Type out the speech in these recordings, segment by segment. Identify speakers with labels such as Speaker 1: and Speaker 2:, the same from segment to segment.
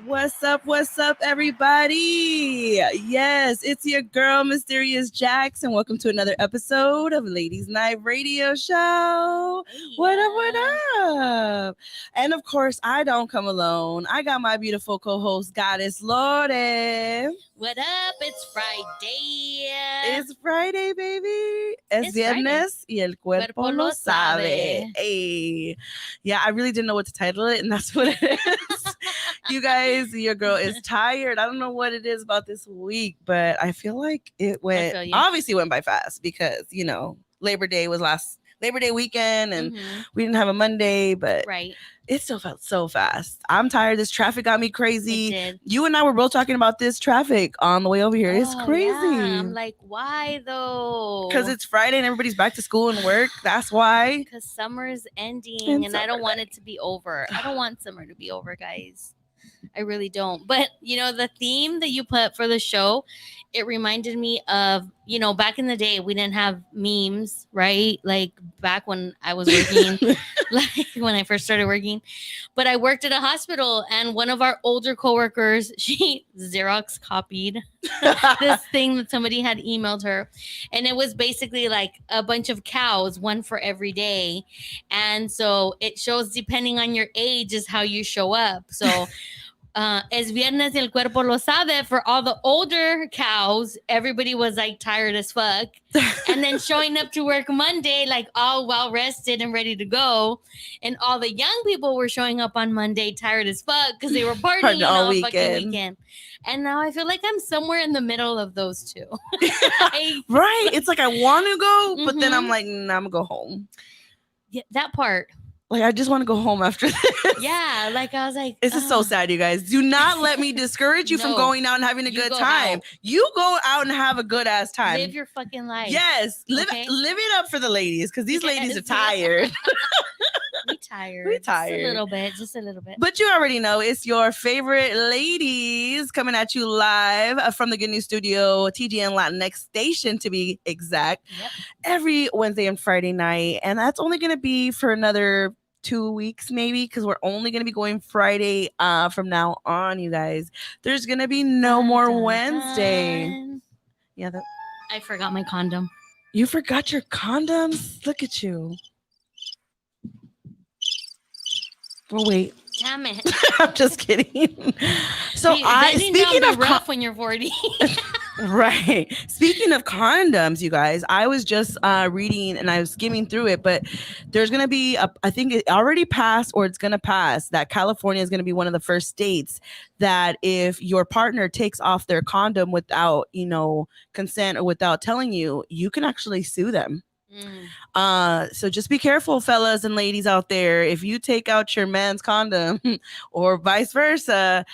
Speaker 1: What's up, everybody? Yes, it's your girl, Mysterious Jax, and welcome to another episode of Ladies Night Radio Show. What up, what up? And of course, I don't come alone. I got my beautiful co-host, Goddess Lore.
Speaker 2: What up? It's Friday.
Speaker 1: It's Friday, baby. Es
Speaker 2: It's
Speaker 1: viernes y el cuerpo
Speaker 2: Cuerpo
Speaker 1: lo
Speaker 2: lo
Speaker 1: sabe.
Speaker 2: sabe.
Speaker 1: Hey. Yeah, I really didn't know what to title it, and that's what it is. You guys, your girl is tired. I don't know what it is about this week, but I feel like it
Speaker 2: feel you.
Speaker 1: obviously went by fast because, Labor Day was Labor Day weekend and we didn't have a Monday, but
Speaker 2: Right.
Speaker 1: it still felt so fast. I'm tired. This traffic got me crazy.
Speaker 2: It did.
Speaker 1: You and I were both talking about this traffic on the way over here. It's
Speaker 2: Oh,
Speaker 1: crazy.
Speaker 2: yeah. I'm like, why though?
Speaker 1: Because it's Friday and everybody's back to school and work. That's why.
Speaker 2: Because summer's ending
Speaker 1: And
Speaker 2: and I don't
Speaker 1: summer
Speaker 2: want it to be over. I don't want summer to be over, guys. I really don't. But, the theme that you put for the show, it reminded me of, back in the day, we didn't have memes, right? Like back when I was working, like when I first started working. But I worked at a hospital and one of our older coworkers, she Xerox copied this thing that somebody had emailed her. And it was basically like a bunch of cows, one for every day. And so it shows depending on your age is how you show up. So es viernes y el cuerpo lo sabe. For all the older cows, everybody was like tired as fuck. And then showing up to work Monday, like all well rested and ready to go. And all the young people were showing up on Monday tired as fuck because they were partying all fucking weekend. And now I feel like I'm somewhere in the middle of those two.
Speaker 1: Right. It's like I want to go, but then I'm like, nah, I'm going to go home.
Speaker 2: Yeah, that part.
Speaker 1: Like, I just want to go home after this.
Speaker 2: Yeah, like I was like,
Speaker 1: this is so sad, you guys. Do not let me discourage you from
Speaker 2: No.
Speaker 1: going out and having a
Speaker 2: You
Speaker 1: good
Speaker 2: go
Speaker 1: time.
Speaker 2: out.
Speaker 1: You go out and have a good ass time.
Speaker 2: Live your fucking life.
Speaker 1: Yes, live
Speaker 2: Okay?
Speaker 1: it up for the ladies because these ladies are
Speaker 2: Yes.
Speaker 1: tired.
Speaker 2: We tired.
Speaker 1: We tired.
Speaker 2: Just a little bit.
Speaker 1: But you already know it's your favorite ladies coming at you live from the Good News Studio, TGN Latinx station to be exact,
Speaker 2: Yep.
Speaker 1: every Wednesday and Friday night. And that's only going to be for another 2 weeks maybe because we're only going to be going Friday from now on, you guys. There's going to be no more Wednesday. Yeah,
Speaker 2: I forgot my condom.
Speaker 1: you forgot your condoms? Look at you. Oh, wait.
Speaker 2: Damn it.
Speaker 1: I'm just kidding. So speaking of
Speaker 2: rough when you're 40.
Speaker 1: right. Speaking of condoms, you guys, I was just reading and I was skimming through it, but there's going to be, I think it already passed or it's going to pass that California is going to be one of the first states that if your partner takes off their condom without, consent or without telling you, you can actually sue them. So just be careful, fellas and ladies out there. If you take out your man's condom or vice versa,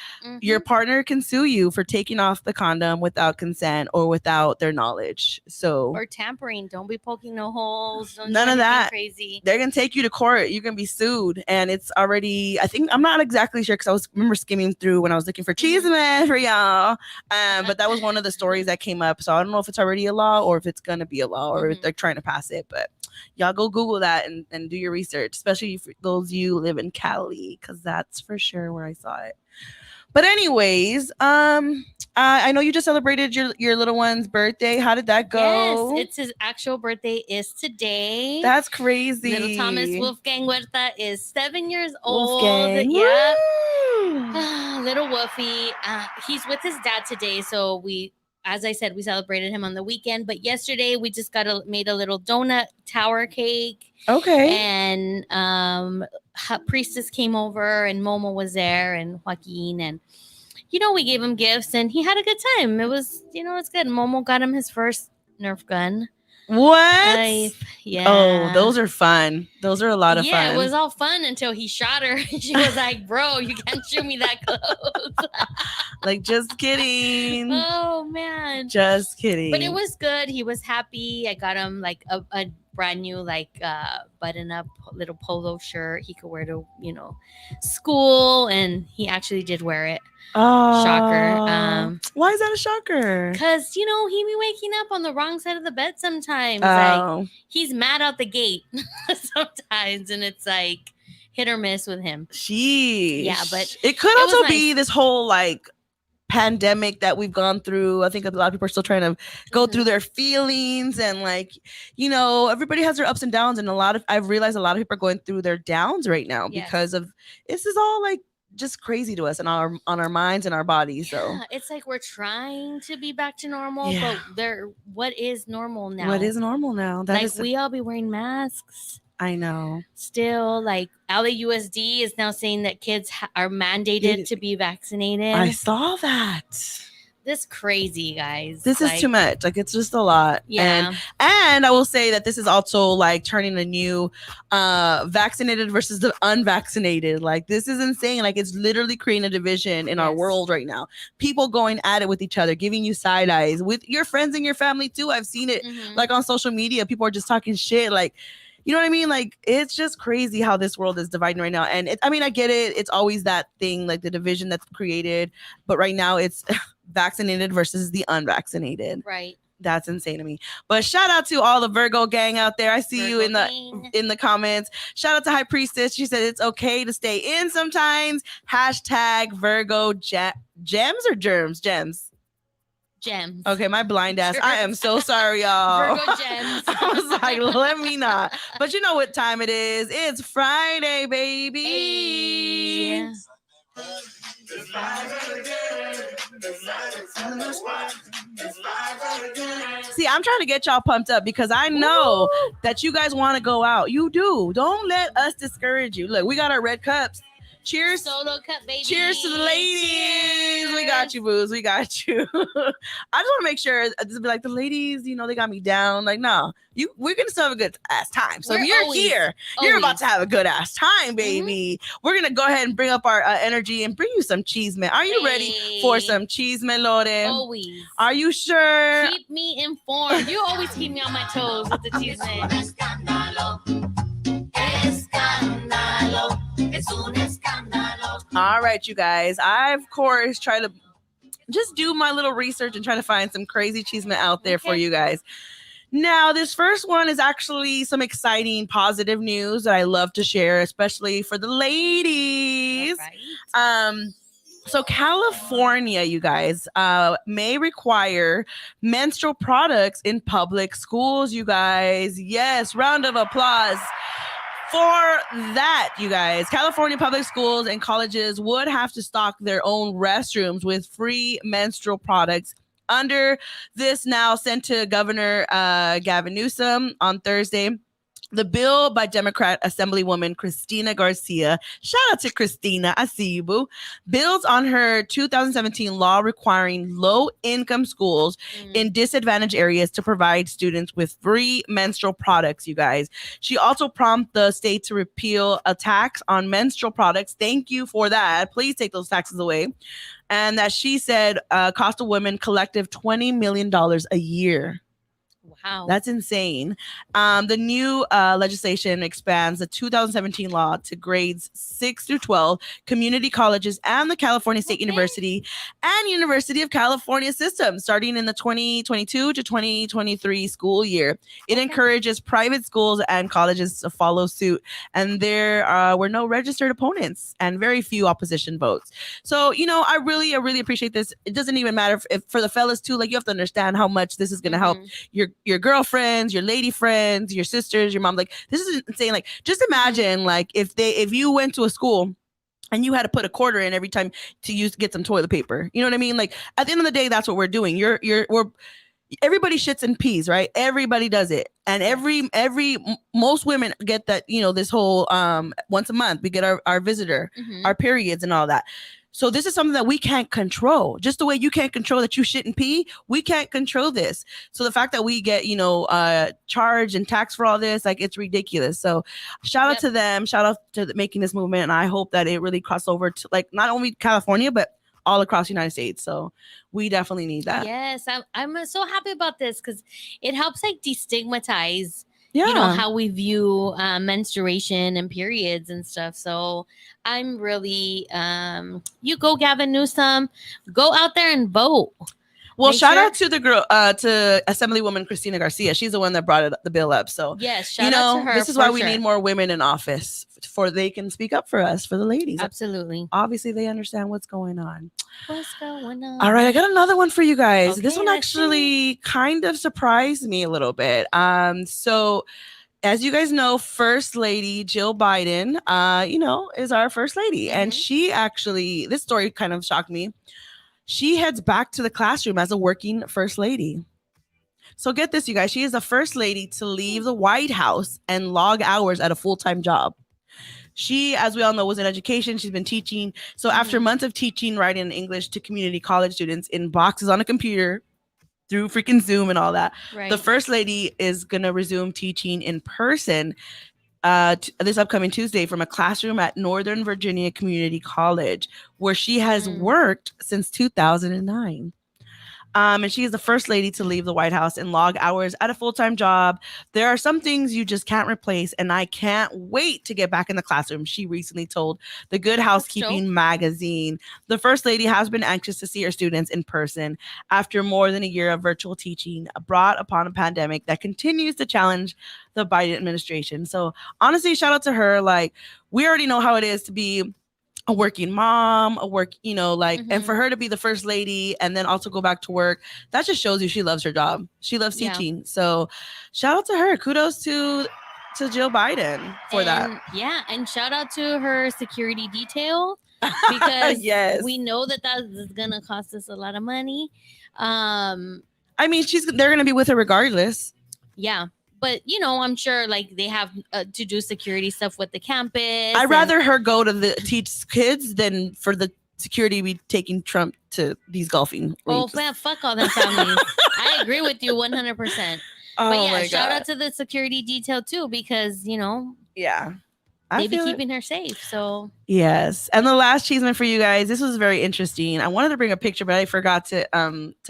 Speaker 1: your partner can sue you for taking off the condom without consent or without their knowledge. So
Speaker 2: or tampering. Don't be poking no holes. Don't
Speaker 1: none
Speaker 2: do
Speaker 1: of that.
Speaker 2: Crazy.
Speaker 1: They're gonna take you to court. You're gonna be sued, and it's already. I think I'm not exactly sure because remember skimming through when I was looking for cheese man for y'all. But that was one of the stories that came up. So I don't know if it's already a law or if it's gonna be a law or if they're trying to pass it. But y'all go Google that and do your research, especially for those of you who live in Cali, because that's for sure where I saw it. But anyways, I know you just celebrated your little one's birthday. How did that go?
Speaker 2: Yes, it's his actual birthday is today.
Speaker 1: That's crazy.
Speaker 2: Little Thomas Wolfgang Huerta is 7 years old.
Speaker 1: Wolfgang.
Speaker 2: Yeah. Little Wolfie. He's with his dad today, so as I said, we celebrated him on the weekend. But yesterday we just made a little donut tower cake.
Speaker 1: Okay.
Speaker 2: And Priestess came over and Momo was there and Joaquin and we gave him gifts and he had a good time. It was, it's good. Momo got him his first Nerf gun.
Speaker 1: What?
Speaker 2: Yeah.
Speaker 1: Oh, those are fun. Those are a lot of fun.
Speaker 2: Yeah, it was all fun until he shot her. She was like, bro, you can't shoot me that close.
Speaker 1: Like, just kidding.
Speaker 2: Oh, man.
Speaker 1: Just kidding.
Speaker 2: But it was good. He was happy. I got him like a brand new like button up little polo shirt he could wear to school, and he actually did wear it.
Speaker 1: Oh,
Speaker 2: Shocker.
Speaker 1: Why is that a shocker?
Speaker 2: Because he be waking up on the wrong side of the bed sometimes.
Speaker 1: Oh.
Speaker 2: Like he's mad out the gate sometimes, and it's like hit or miss with him.
Speaker 1: Sheesh.
Speaker 2: Yeah, but
Speaker 1: it could
Speaker 2: was
Speaker 1: also
Speaker 2: nice.
Speaker 1: be this whole like pandemic that we've gone through. I think a lot of people are still trying to go through their feelings, and like, everybody has their ups and downs, and I've realized a lot of people are going through their downs right now
Speaker 2: Yes.
Speaker 1: because of this is all like just crazy to us and on our minds and our bodies. So
Speaker 2: Yeah, it's like we're trying to be back to normal,
Speaker 1: Yeah.
Speaker 2: but what is normal now?
Speaker 1: what is normal now? That
Speaker 2: like
Speaker 1: is
Speaker 2: we all be wearing masks
Speaker 1: I know.
Speaker 2: still. Like LAUSD is now saying that kids are mandated to be vaccinated.
Speaker 1: I saw that.
Speaker 2: This crazy, guys.
Speaker 1: This is too much. Like, it's just a lot.
Speaker 2: Yeah.
Speaker 1: And I will say that this is also like turning a new vaccinated versus the unvaccinated. Like, this is insane. Like, it's literally creating a division in our
Speaker 2: Yes.
Speaker 1: world right now. People going at it with each other, giving you side eyes with your friends and your family too. I've seen it
Speaker 2: Mhm.
Speaker 1: like on social media. People are just talking shit. Like, you know what I mean? Like, it's just crazy how this world is dividing right now. And I get it. It's always that thing, like the division that's created. But right now it's vaccinated versus the unvaccinated.
Speaker 2: Right.
Speaker 1: That's insane to me. But shout out to all the Virgo gang out there. I see you in the comments. Shout out to High Priestess. She said it's okay to stay in sometimes. Hashtag Virgo gems or germs? Gems. Okay, my blind ass. I am so sorry, y'all.
Speaker 2: Virgo gems.
Speaker 1: I was like, let me not. But you know what time it is. It's Friday, baby.
Speaker 2: Hey.
Speaker 1: See, I'm trying to get y'all pumped up because I know that you guys want to go out. You do. Don't let us discourage you. Look, we got our red cups. Cheers.
Speaker 2: Solo cup, baby.
Speaker 1: Cheers to the ladies.
Speaker 2: Cheers.
Speaker 1: We got you, booze. We got you. I just want to make sure just be like the ladies, they got me down. Like, no, we're gonna still have a good ass time. So if you're here, you're about to have a good ass time, baby. We're gonna go ahead and bring up our energy and bring you some cheese, man. Are you ready for some cheese, man, Lore?
Speaker 2: Always.
Speaker 1: Are you sure?
Speaker 2: Keep me informed. You always keep me on my toes with the cheese, man.
Speaker 1: All right, you guys. I, of course, try to just do my little research and try to find some crazy cheeseman out there for you guys. Now, this first one is actually some exciting, positive news that I love to share, especially for the ladies.
Speaker 2: Right.
Speaker 1: So California, you guys, may require menstrual products in public schools, you guys. Yes, round of applause for that, you guys. California public schools and colleges would have to stock their own restrooms with free menstrual products. Under this now sent to Governor Gavin Newsom on Thursday, the bill by Democrat Assemblywoman Cristina Garcia, shout out to Cristina, I see you, boo, builds on her 2017 law requiring low-income schools in disadvantaged areas to provide students with free menstrual products, you guys. She also prompted the state to repeal a tax on menstrual products. Thank you for that. Please take those taxes away. And that she said cost a women collective $20 million a year.
Speaker 2: Wow.
Speaker 1: That's insane. The new legislation expands the 2017 law to grades 6 through 12, community colleges, and the California State University and University of California system starting in the 2022 to 2023 school year. It encourages private schools and colleges to follow suit. And there were no registered opponents and very few opposition votes. So, I really appreciate this. It doesn't even matter if for the fellas too, like you have to understand how much this is going to help your girlfriends, your lady friends, your sisters, your mom. Like, this is insane. Like, just imagine like if you went to a school and you had to put a quarter in every time to get some toilet paper. You know what I mean? Like, at the end of the day, that's what we're doing. Everybody shits and pees, right? Everybody does it. And most women get that, this whole once a month we get our visitor, our periods and all that. So this is something that we can't control. Just the way you can't control that you shit and pee, we can't control this. So the fact that we get, charged and taxed for all this, like, it's ridiculous. So shout out to them. Shout out to making this movement. And I hope that it really crosses over to, like, not only California, but all across the United States. So we definitely need that.
Speaker 2: Yes, I'm so happy about this because it helps like destigmatize you know,
Speaker 1: Yeah.
Speaker 2: how we view menstruation and periods and stuff. So I'm really, you go, Gavin Newsom, go out there and vote.
Speaker 1: Well,
Speaker 2: Make
Speaker 1: shout
Speaker 2: sure-
Speaker 1: out to the girl, to Assemblywoman Christina Garcia. She's the one that brought the bill up. So,
Speaker 2: Yes, shout
Speaker 1: you
Speaker 2: out
Speaker 1: know,
Speaker 2: to her.
Speaker 1: this is
Speaker 2: for
Speaker 1: why we
Speaker 2: sure.
Speaker 1: need more women in office for they can speak up for us, for the ladies.
Speaker 2: Absolutely.
Speaker 1: Obviously, they understand what's going on.
Speaker 2: What's going on?
Speaker 1: All right, I got another one for you guys. This
Speaker 2: Okay,
Speaker 1: one
Speaker 2: let's hear it.
Speaker 1: actually kind of surprised me a little bit. So as you guys know, First Lady Jill Biden, you know, is our first lady, and
Speaker 2: Mhm.
Speaker 1: she actually, this story kind of shocked me. She heads back to the classroom as a working first lady. So get this, you guys. She is the first lady to leave the White House and log hours at a full-time job. She, as we all know, was in education. She's been teaching. So after
Speaker 2: Mhm.
Speaker 1: months of teaching, writing English to community college students in boxes on a computer through freaking Zoom and all that,
Speaker 2: Right.
Speaker 1: the first lady is going to resume teaching in person this upcoming Tuesday from a classroom at Northern Virginia Community College, where she has
Speaker 2: Mm.
Speaker 1: worked since 2009. And she is the first lady to leave the White House and log hours at a full-time job. There are some things you just can't replace, and I can't wait to get back in the classroom, she recently told The Good Housekeeping magazine. The first lady has been anxious to see her students in person after more than a year of virtual teaching brought upon a pandemic that continues to challenge the Biden administration. So honestly, shout out to her. Like, we already know how it is to be a working mom, you know, like, and
Speaker 2: Mhm.
Speaker 1: for her to be the first lady and then also go back to work, that just shows you she loves her job. She loves
Speaker 2: Yeah.
Speaker 1: teaching. So shout out to her. Kudos to Jill Biden for that.
Speaker 2: Yeah, and shout out to her security detail because
Speaker 1: Yes.
Speaker 2: we know that is gonna cost us a lot of money.
Speaker 1: I mean, they're gonna be with her regardless.
Speaker 2: Yeah, but you know, I'm sure like they have to do security stuff with the campus.
Speaker 1: I'd rather her go to teach kids than for the security be taking Trump to these golfing
Speaker 2: Oh
Speaker 1: ranges.
Speaker 2: fuck all them families. I agree with you 100%.
Speaker 1: Oh
Speaker 2: But yeah,
Speaker 1: my
Speaker 2: shout
Speaker 1: God.
Speaker 2: out to the security detail too, because you know
Speaker 1: Yeah.
Speaker 2: they be
Speaker 1: feel it.
Speaker 2: keeping her safe. So
Speaker 1: Yes. And the last cheeseman for you guys, this was very interesting. I wanted to bring a picture, but I forgot to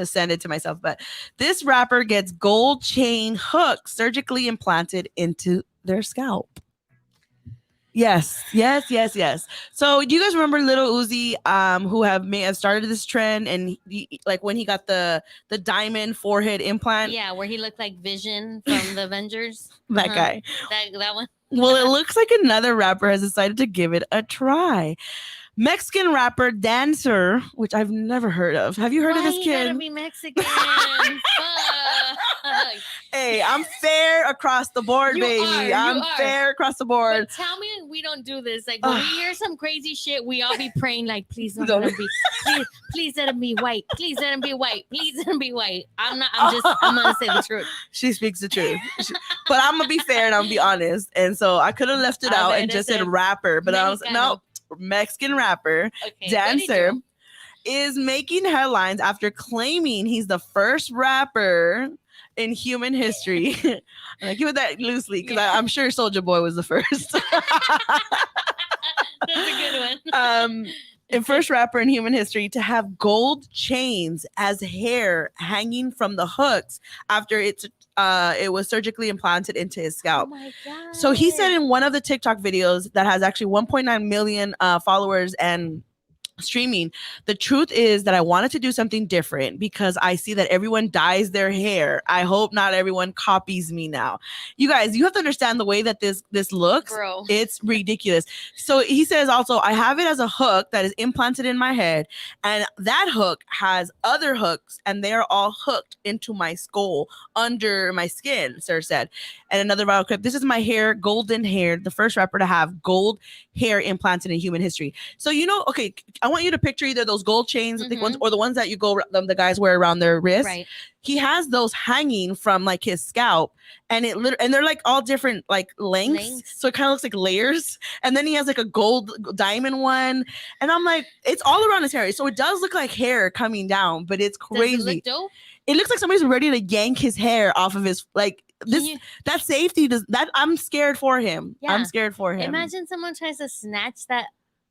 Speaker 1: send it to myself. But this rapper gets gold chain hooks surgically implanted into their scalp. Yes. So do you guys remember Little Uzi, who may have started this trend, and like when he got the diamond forehead implant?
Speaker 2: yeah, where he looked like Vision from the Avengers.
Speaker 1: That guy.
Speaker 2: That one.
Speaker 1: Well, it looks like another rapper has decided to give it a try. Mexican rapper Dancer, which I've never heard of. Have you heard of this
Speaker 2: You gotta
Speaker 1: kid?
Speaker 2: be Mexican. Fuck.
Speaker 1: Hey, I'm fair across the board,
Speaker 2: You
Speaker 1: baby.
Speaker 2: are, you
Speaker 1: I'm
Speaker 2: are.
Speaker 1: fair across the board.
Speaker 2: But tell me we don't do this. Like when we hear some crazy shit, we all be praying like, please don't let him be, please let him be white. Please let him be white. Please let him be white. I'm gonna say the truth.
Speaker 1: She speaks the truth. But I'm gonna be fair and I'm gonna be honest. And so I could have left it out and just said rapper, but I was no, Mexican rapper.
Speaker 2: Okay,
Speaker 1: Dancer is making headlines after claiming he's the first rapper in human history. And I give it that loosely because I'm sure Soulja Boy was the first.
Speaker 2: That's a good one.
Speaker 1: And first rapper in human history to have gold chains as hair hanging from the hooks after it was surgically implanted into his scalp.
Speaker 2: Oh my God.
Speaker 1: So he said in one of the TikTok videos that has actually 1.9 million followers and streaming, the truth is that I wanted to do something different because I see that everyone dyes their hair. I hope not everyone copies me now. You guys, you have to understand the way that this looks.
Speaker 2: Bro.
Speaker 1: It's ridiculous. So he says also, I have it as a hook that is implanted in my head, and that hook has other hooks, and they are all hooked into my skull under my skin, sir said. And another viral clip, this is my hair, golden hair, the first rapper to have gold hair implanted in human history. So, you know, okay, I want you to picture either those gold chains, I think ones, or the ones that the guys wear around their wrist.
Speaker 2: Right.
Speaker 1: He has those hanging from like his scalp, and and they're like all different like lengths. So it kind of looks like layers. And then he has like a gold diamond one, and I'm like, it's all around his hair. So it does look like hair coming down, but it's crazy.
Speaker 2: Does it look dope?
Speaker 1: It looks like somebody's ready to yank his hair off of his that safety does that. I'm scared for him.
Speaker 2: Yeah.
Speaker 1: I'm scared for him.
Speaker 2: Imagine someone tries to snatch that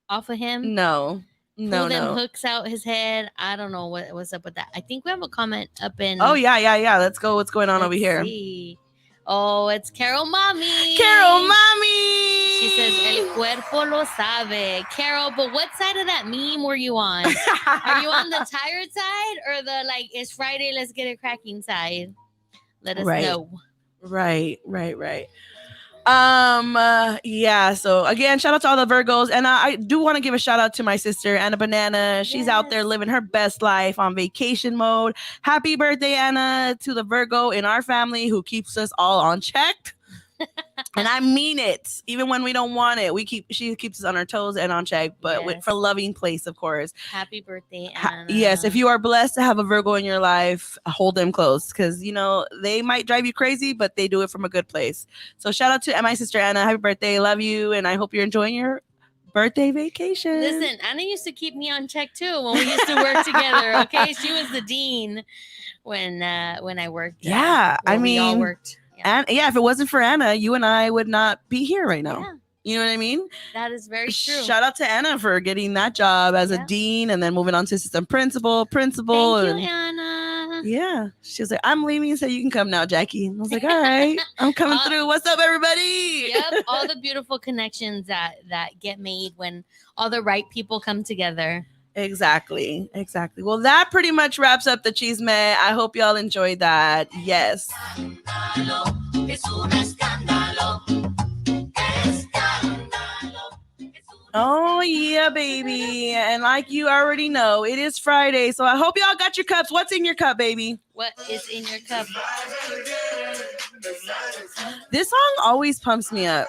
Speaker 2: off of him.
Speaker 1: No.
Speaker 2: Pull them hooks out his head. I don't know what's up with that. I think we have a comment up in.
Speaker 1: Oh yeah. Let's go. What's going on over here?
Speaker 2: See. Oh, it's Carol Mommy.
Speaker 1: Carol Mommy.
Speaker 2: She says, El cuerpo lo sabe. Carol, but what side of that meme were you on? Are you on the tired side or the like, it's Friday, let's get it cracking side? Let us
Speaker 1: Right.
Speaker 2: know.
Speaker 1: Right. Yeah, so again, shout out to all the Virgos, and I do want to give a shout out to my sister Anna Banana. She's out there
Speaker 2: Yes.
Speaker 1: living her best life on vacation mode. Happy birthday, Anna, to the Virgo in our family who keeps us all on check. And I mean it, even when we don't want it. She keeps us on our toes and on check, but
Speaker 2: Yes.
Speaker 1: for loving place, of course.
Speaker 2: Happy birthday, Anna.
Speaker 1: Yes, if you are blessed to have a Virgo in your life, hold them close, because they might drive you crazy, but they do it from a good place. So shout out to my sister Anna. Happy birthday, love you, and I hope you're enjoying your birthday vacation.
Speaker 2: Listen, Anna used to keep me on check too when we used to work together. Okay, she was the dean when I worked.
Speaker 1: Yeah, I
Speaker 2: we all
Speaker 1: mean,
Speaker 2: worked.
Speaker 1: and yeah, if it wasn't for Anna, you and I would not be here right now.
Speaker 2: Yeah,
Speaker 1: You know what I mean?
Speaker 2: that is very true.
Speaker 1: Shout out to Anna for getting that job as
Speaker 2: Yeah.
Speaker 1: a dean and then moving on to assistant principal.
Speaker 2: Thank
Speaker 1: and
Speaker 2: you, Anna.
Speaker 1: yeah, she was like, I'm leaving, so you can come now, Jackie. And I was like, all right, I'm coming through. What's up, everybody?
Speaker 2: Yep, all the beautiful connections that get made when all the right people come together.
Speaker 1: Exactly. Well, that pretty much wraps up the Chisme. I hope y'all enjoyed that. Yes. Oh yeah, baby. And like you already know, it is Friday, so I hope y'all got your cups. What's in your cup, baby?
Speaker 2: What is in your cup?
Speaker 1: This song always pumps me up.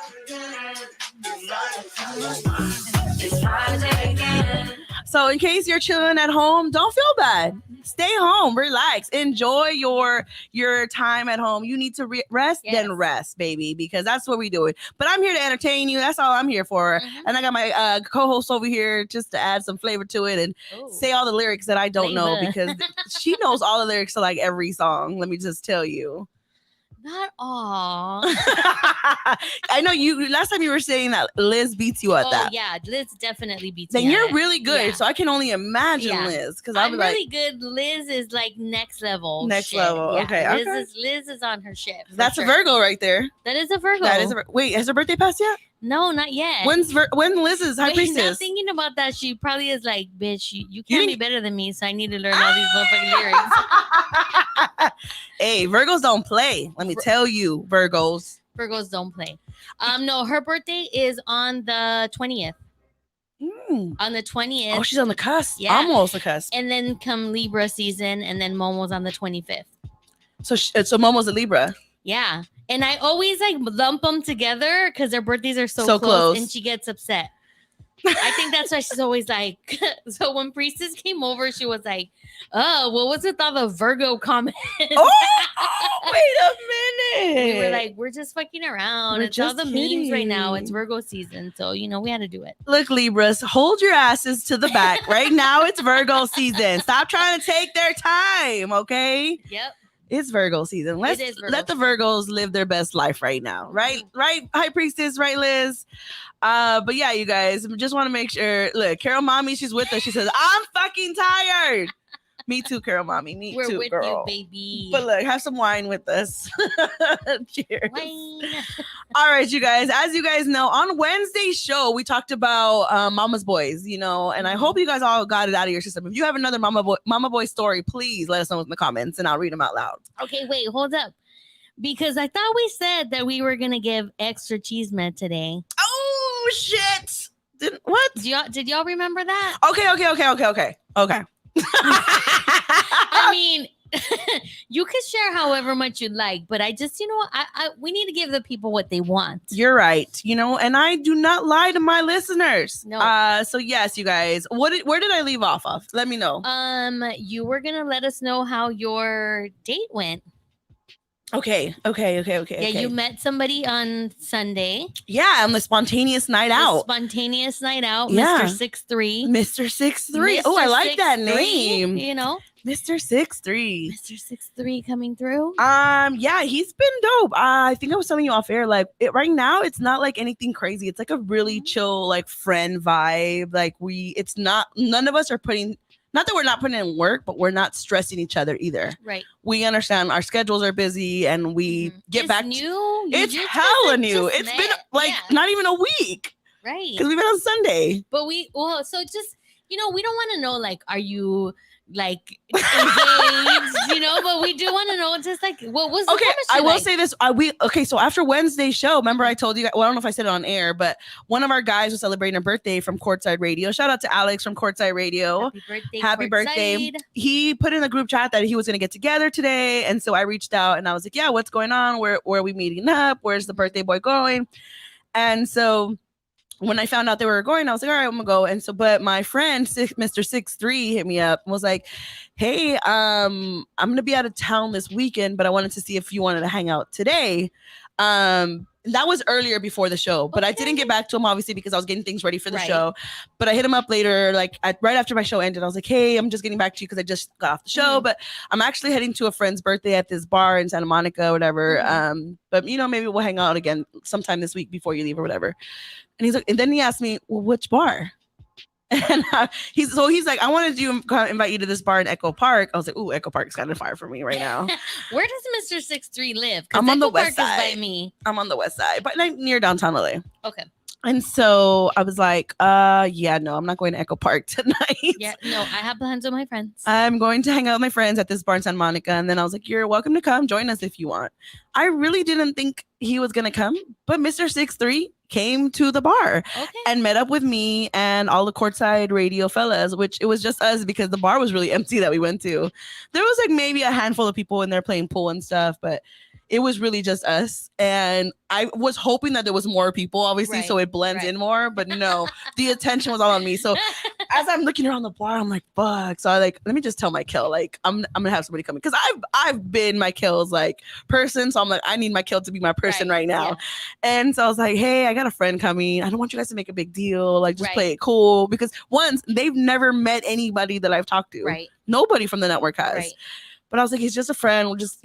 Speaker 1: So in case you're chilling at home, don't feel bad. Stay home, relax, enjoy your time at home. You need to rest,
Speaker 2: Yes.
Speaker 1: then rest, baby, because that's what we do. But I'm here to entertain you. That's all I'm here for.
Speaker 2: Mhm.
Speaker 1: And I got my co-host over here just to add some flavor to it and
Speaker 2: Ooh.
Speaker 1: say all the lyrics that I don't know,
Speaker 2: Flavor.
Speaker 1: because she knows all the lyrics to like every song. Let me just tell you.
Speaker 2: Not all.
Speaker 1: I know you. Last time you were saying that Liz beats you at that.
Speaker 2: Yeah, Liz definitely beats
Speaker 1: Then
Speaker 2: me.
Speaker 1: you're
Speaker 2: at it.
Speaker 1: really good.
Speaker 2: Yeah.
Speaker 1: So I can only imagine
Speaker 2: Yeah.
Speaker 1: Liz, because I'll
Speaker 2: I'm
Speaker 1: be like,
Speaker 2: really good. Liz is like next level.
Speaker 1: Next
Speaker 2: shit.
Speaker 1: level.
Speaker 2: Yeah,
Speaker 1: Okay,
Speaker 2: Liz is on her shit. for
Speaker 1: that's
Speaker 2: sure.
Speaker 1: a Virgo right there.
Speaker 2: That is a Virgo.
Speaker 1: That is wait. Has her birthday passed yet?
Speaker 2: No, not yet.
Speaker 1: When Liz's high
Speaker 2: Wait, now
Speaker 1: priestess?
Speaker 2: thinking about that, she probably is like, bitch, you
Speaker 1: You
Speaker 2: can't be
Speaker 1: didn't-
Speaker 2: better than me, so I need to learn all these motherfucking lyrics.
Speaker 1: Hey, Virgos don't play. Let me tell you, Virgos.
Speaker 2: Virgos don't play. No, her birthday is on the 20th.
Speaker 1: Mm.
Speaker 2: On the 20th.
Speaker 1: Oh, she's on the cusp.
Speaker 2: Yeah.
Speaker 1: Almost the cusp.
Speaker 2: And then come Libra season, and then Momo's on the 25th.
Speaker 1: So Momo's a Libra.
Speaker 2: Yeah. And I always like lump them together because their birthdays are so
Speaker 1: So
Speaker 2: close,
Speaker 1: close.
Speaker 2: and she gets upset. I think that's why she's always like, so when Priestess came over, she was like, oh, what was with all the Virgo comments?
Speaker 1: Oh, wait a minute.
Speaker 2: We were like, we're just fucking around.
Speaker 1: We're
Speaker 2: It's all
Speaker 1: just
Speaker 2: the memes right now. It's
Speaker 1: kidding.
Speaker 2: Virgo season. So, we had to do it.
Speaker 1: Look, Libras, hold your asses to the back. Right now, it's Virgo season. Stop trying to take their time, okay?
Speaker 2: Yep.
Speaker 1: It's Virgo season.
Speaker 2: It is Virgo
Speaker 1: Let the Virgos live their best life right now. Right? Right, High Priestess, right, Liz? But yeah, you guys, just want to make sure. Look, Carol Mommy, she's with us. She says, I'm fucking tired. Me too, Carol Mommy. Me
Speaker 2: We're
Speaker 1: too,
Speaker 2: with
Speaker 1: girl.
Speaker 2: you, baby.
Speaker 1: But look, have some wine with us. Cheers.
Speaker 2: Wine.
Speaker 1: All right, you guys. As you guys know, on Wednesday's show, we talked about Mama's Boys, and I hope you guys all got it out of your system. If you have another Mama Boy story, please let us know in the comments and I'll read them out loud.
Speaker 2: Okay, wait, hold up. Because I thought we said that we were going to give extra cheese med today.
Speaker 1: Oh, shit. What?
Speaker 2: Did y'all remember that?
Speaker 1: Okay.
Speaker 2: I mean, you can share however much you like, but I just, we need to give the people what they want.
Speaker 1: You're right. And I do not lie to my listeners.
Speaker 2: No.
Speaker 1: So yes, you guys, where did I leave off of? Let me know.
Speaker 2: You were gonna let us know how your date went.
Speaker 1: Okay.
Speaker 2: Yeah, you met somebody on Sunday.
Speaker 1: Yeah, on the spontaneous night out.
Speaker 2: Spontaneous night out,
Speaker 1: Yeah.
Speaker 2: Mr. 6'3".
Speaker 1: Mr. 6'3". Oh, I like that
Speaker 2: 6'3",
Speaker 1: name. Mr. 6'3".
Speaker 2: Mr. 6'3" coming through.
Speaker 1: Yeah, he's been dope. I think I was telling you off air, like right now, it's not like anything crazy. It's like a really chill, like friend vibe. Like it's not. None of us are putting not that we're not putting in work, but we're not stressing each other either.
Speaker 2: Right.
Speaker 1: We understand our schedules are busy and we get
Speaker 2: It's
Speaker 1: back.
Speaker 2: new. You
Speaker 1: It's
Speaker 2: just
Speaker 1: hella
Speaker 2: just
Speaker 1: new. It's been
Speaker 2: met.
Speaker 1: like
Speaker 2: Yeah,
Speaker 1: not even a week
Speaker 2: right.
Speaker 1: because we've been on Sunday.
Speaker 2: But so just, we don't want to know, like, are you like engaged, but we do want to know just like, what was the
Speaker 1: Okay,
Speaker 2: chemistry
Speaker 1: I will
Speaker 2: like?
Speaker 1: say this. So after Wednesday's show, remember I told you, well, I don't know if I said it on air, but one of our guys was celebrating a birthday from Courtside Radio. Shout out to Alex from Courtside Radio.
Speaker 2: Happy birthday.
Speaker 1: Happy birthday. He put in the group chat that he was going to get together today. And so I reached out and I was like, yeah, what's going on? Where are we meeting up? Where's the birthday boy going? And so when I found out they were going, I was like, all right, I'm gonna go. And so, but my friend, Mr. 6'3", hit me up and was like, hey, I'm gonna be out of town this weekend, but I wanted to see if you wanted to hang out today. That was earlier before the show, but I didn't get back to him obviously because I was getting things ready for the show. But I hit him up later, like right after my show ended. I was like, hey, I'm just getting back to you because I just got off the show, but I'm actually heading to a friend's birthday at this bar in Santa Monica, whatever. But maybe we'll hang out again sometime this week before you leave or whatever. And he's like, and then he asked me, well, which bar? And he's like, I wanted to invite you to this bar in Echo Park. I was like, ooh, Echo Park's kind of far for me right now.
Speaker 2: Where does Mr. 6'3" live?
Speaker 1: I'm on the west
Speaker 2: Park
Speaker 1: side.
Speaker 2: Is by me.
Speaker 1: I'm on the west side, but near downtown LA.
Speaker 2: Okay.
Speaker 1: And so I was like, yeah, no, I'm not going to Echo Park tonight.
Speaker 2: Yeah, no, I have plans with my friends.
Speaker 1: I'm going to hang out with my friends at this bar in Santa Monica. And then I was like, you're welcome to come join us if you want. I really didn't think he was going to come, but Mr. 6'3" came to the bar and met up with me and all the Courtside Radio fellas, which it was just us because the bar was really empty that we went to. There was like maybe a handful of people in there playing pool and stuff, but it was really just us. And I was hoping that there was more people, obviously, so it blends in more. But no, the attention was all on me. So as I'm looking around the bar, I'm like, fuck. So I let me just tell Michael, like, I'm gonna have somebody coming because I've been Michael's like person. So I'm like, I need Michael to be my person right now. Yeah. And so I was like, hey, I got a friend coming. I don't want you guys to make a big deal. Like, just play it cool because they've never met anybody that I've talked to. Right. Nobody from the network has. Right. But I was like, he's just a friend. We'll just,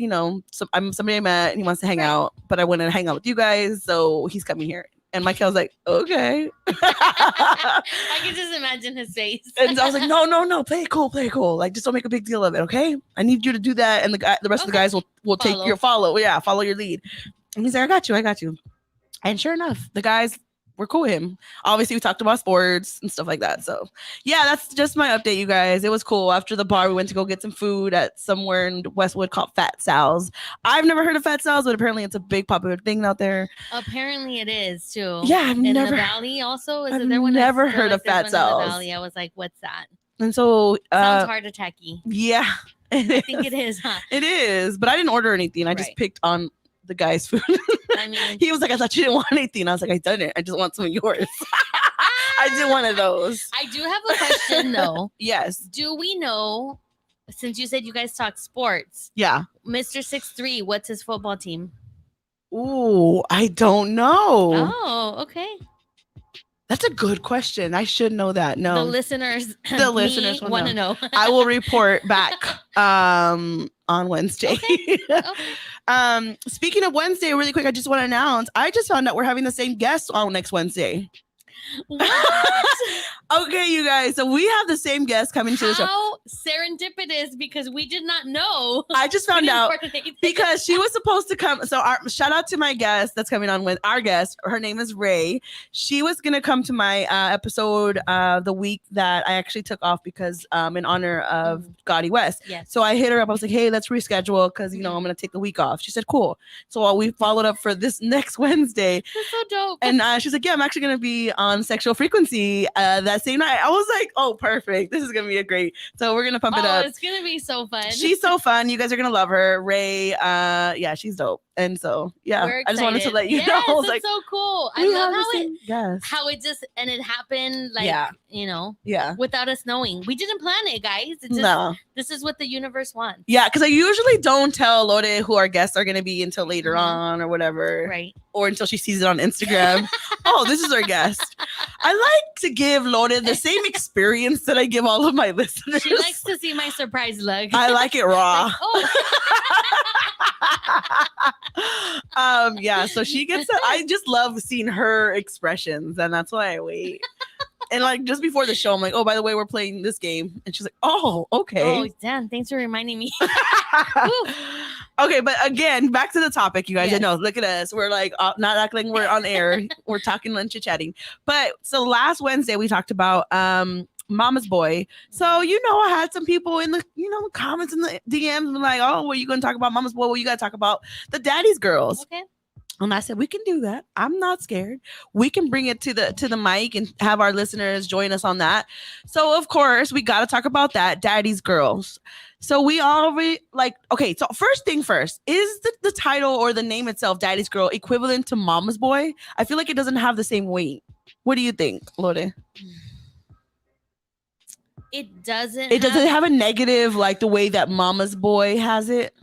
Speaker 1: I'm somebody I met and he wants to hang out, but I want to hang out with you guys. So he's coming here. And Michael was like, okay.
Speaker 2: I can just imagine his face.
Speaker 1: And I was like, no, play it cool. Like, just don't make a big deal of it, okay? I need you to do that. And the rest of the guys will take your follow. Yeah, follow your lead. And he's like, I got you. And sure enough, the guys were cool with him. Obviously, we talked about sports and stuff like that. So yeah, that's just my update, you guys. It was cool. After the bar, we went to go get some food at somewhere in Westwood called Fat Sal's. I've never heard of Fat Sal's, but apparently it's a big popular thing out there.
Speaker 2: Apparently it is too.
Speaker 1: Yeah,
Speaker 2: in the Valley also.
Speaker 1: I've never heard of Fat Sal's.
Speaker 2: Valley. I was like, what's that?
Speaker 1: And so
Speaker 2: sounds heart attacky.
Speaker 1: Yeah,
Speaker 2: I think it is, huh?
Speaker 1: It is, but I didn't order anything. I just picked on the guy's food. I mean, he was like, I thought you didn't want anything. I was like, I didn't. I just want some of yours. I did one of those.
Speaker 2: I do have a question though.
Speaker 1: Yes.
Speaker 2: Do we know, since you said you guys talk sports?
Speaker 1: Yeah.
Speaker 2: Mr. 6'3", what's his football team?
Speaker 1: Ooh, I don't know.
Speaker 2: Oh, okay.
Speaker 1: That's a good question. I should know that. No.
Speaker 2: The listeners
Speaker 1: want
Speaker 2: to know.
Speaker 1: I will report back on Wednesday. Okay. Speaking of Wednesday, really quick, I just want to announce I just found out we're having the same guest on next Wednesday. Okay, you guys. So we have the same guest coming to the show.
Speaker 2: How serendipitous, because we did not know.
Speaker 1: I just found out because she was supposed to come. So shout out to my guest that's coming on with our guest. Her name is Ray. She was going to come to my episode the week that I actually took off because in honor of Gotti West.
Speaker 2: Yes.
Speaker 1: So I hit her up. I was like, hey, let's reschedule because, I'm going to take the week off. She said, cool. So we followed up for this next Wednesday.
Speaker 2: That's so dope.
Speaker 1: And she's like, yeah, I'm actually going to be on Sexual Frequency that same night. I was like, oh, perfect. This is going to be a great. So we're going to pump it up.
Speaker 2: It's going to be so fun.
Speaker 1: She's so fun. You guys are going to love her. Ray, yeah, she's dope. And so, yeah, I just wanted to let you know.
Speaker 2: It's like, so cool. I love how it just, and it happened without us knowing. We didn't plan it, guys. It just, this is what the universe wants.
Speaker 1: Yeah, because I usually don't tell Lore who our guests are going to be until later on or whatever.
Speaker 2: Right.
Speaker 1: Or until she sees it on Instagram. Oh, this is our guest. I like to give Lore the same experience that I give all of my listeners.
Speaker 2: She likes to see my surprise look.
Speaker 1: I like it raw. Yeah, so she gets I just love seeing her expressions, and that's why I wait. And like just before the show, I'm like, oh, by the way, we're playing this game. And she's like, oh, okay.
Speaker 2: Oh, damn. Thanks for reminding me.
Speaker 1: Okay, but again, back to the topic, you guys. I
Speaker 2: Yes.
Speaker 1: know, look at us. We're like not acting like we're on air. We're talking and chatting. But so last Wednesday we talked about Mama's Boy. So I had some people in the comments in the DMs like, oh, well, you gonna talk about Mama's Boy? Well, you gotta talk about the Daddy's Girls.
Speaker 2: Okay.
Speaker 1: And I said, we can do that. I'm not scared. We can bring it to the mic and have our listeners join us on that. So of course we got to talk about that, Daddy's Girls. So we already okay. So first thing first, is the title or the name itself, Daddy's Girl, equivalent to Mama's Boy? I feel like it doesn't have the same weight. What do you think, Lore?
Speaker 2: It doesn't.
Speaker 1: It doesn't have a negative like the way that Mama's Boy has it.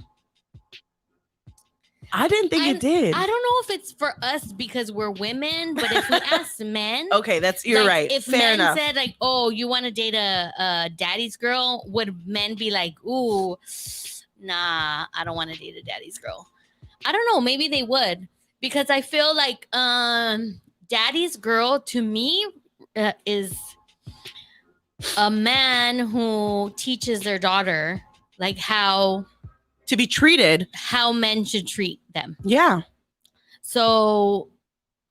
Speaker 1: I didn't think it did.
Speaker 2: I don't know if it's for us because we're women, but if we ask men,
Speaker 1: okay, you're right.
Speaker 2: If
Speaker 1: Fair
Speaker 2: men
Speaker 1: enough.
Speaker 2: said like, "Oh, you want to date a daddy's girl," would men be like, "Ooh, nah, I don't want to date a daddy's girl"? I don't know. Maybe they would because I feel like daddy's girl to me is a man who teaches their daughter like how
Speaker 1: to be treated,
Speaker 2: how men should treat them.
Speaker 1: Yeah.
Speaker 2: So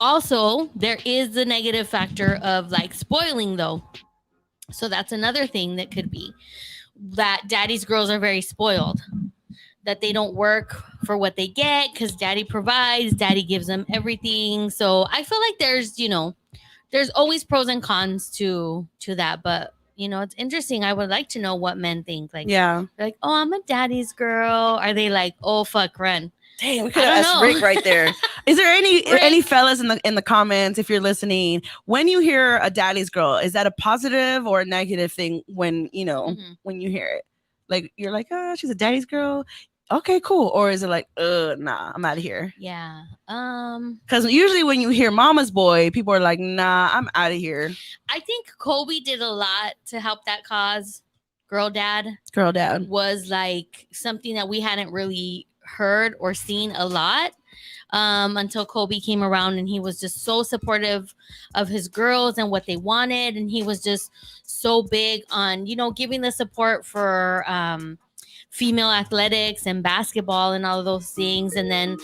Speaker 2: also there is the negative factor of like spoiling though. So that's another thing that could be that daddy's girls are very spoiled, that they don't work for what they get because daddy provides, daddy gives them everything. So I feel like there's always pros and cons to that, but it's interesting. I would like to know what men think. Like,
Speaker 1: yeah,
Speaker 2: like, oh, I'm a daddy's girl. Are they like, oh fuck, run?
Speaker 1: Damn, we could have asked Rick right there. Is there any fellas in the comments, if you're listening, when you hear a daddy's girl, is that a positive or a negative thing when when you hear it? Like you're like, oh, she's a daddy's girl. Okay, cool. Or is it like, nah, I'm out of here?
Speaker 2: Yeah.
Speaker 1: Because usually when you hear Mama's Boy, people are like, nah, I'm out of here.
Speaker 2: I think Kobe did a lot to help that cause. Girl Dad was like something that we hadn't really heard or seen a lot until Kobe came around, and he was just so supportive of his girls and what they wanted, and he was just so big on giving the support for female athletics and basketball and all of those things. And then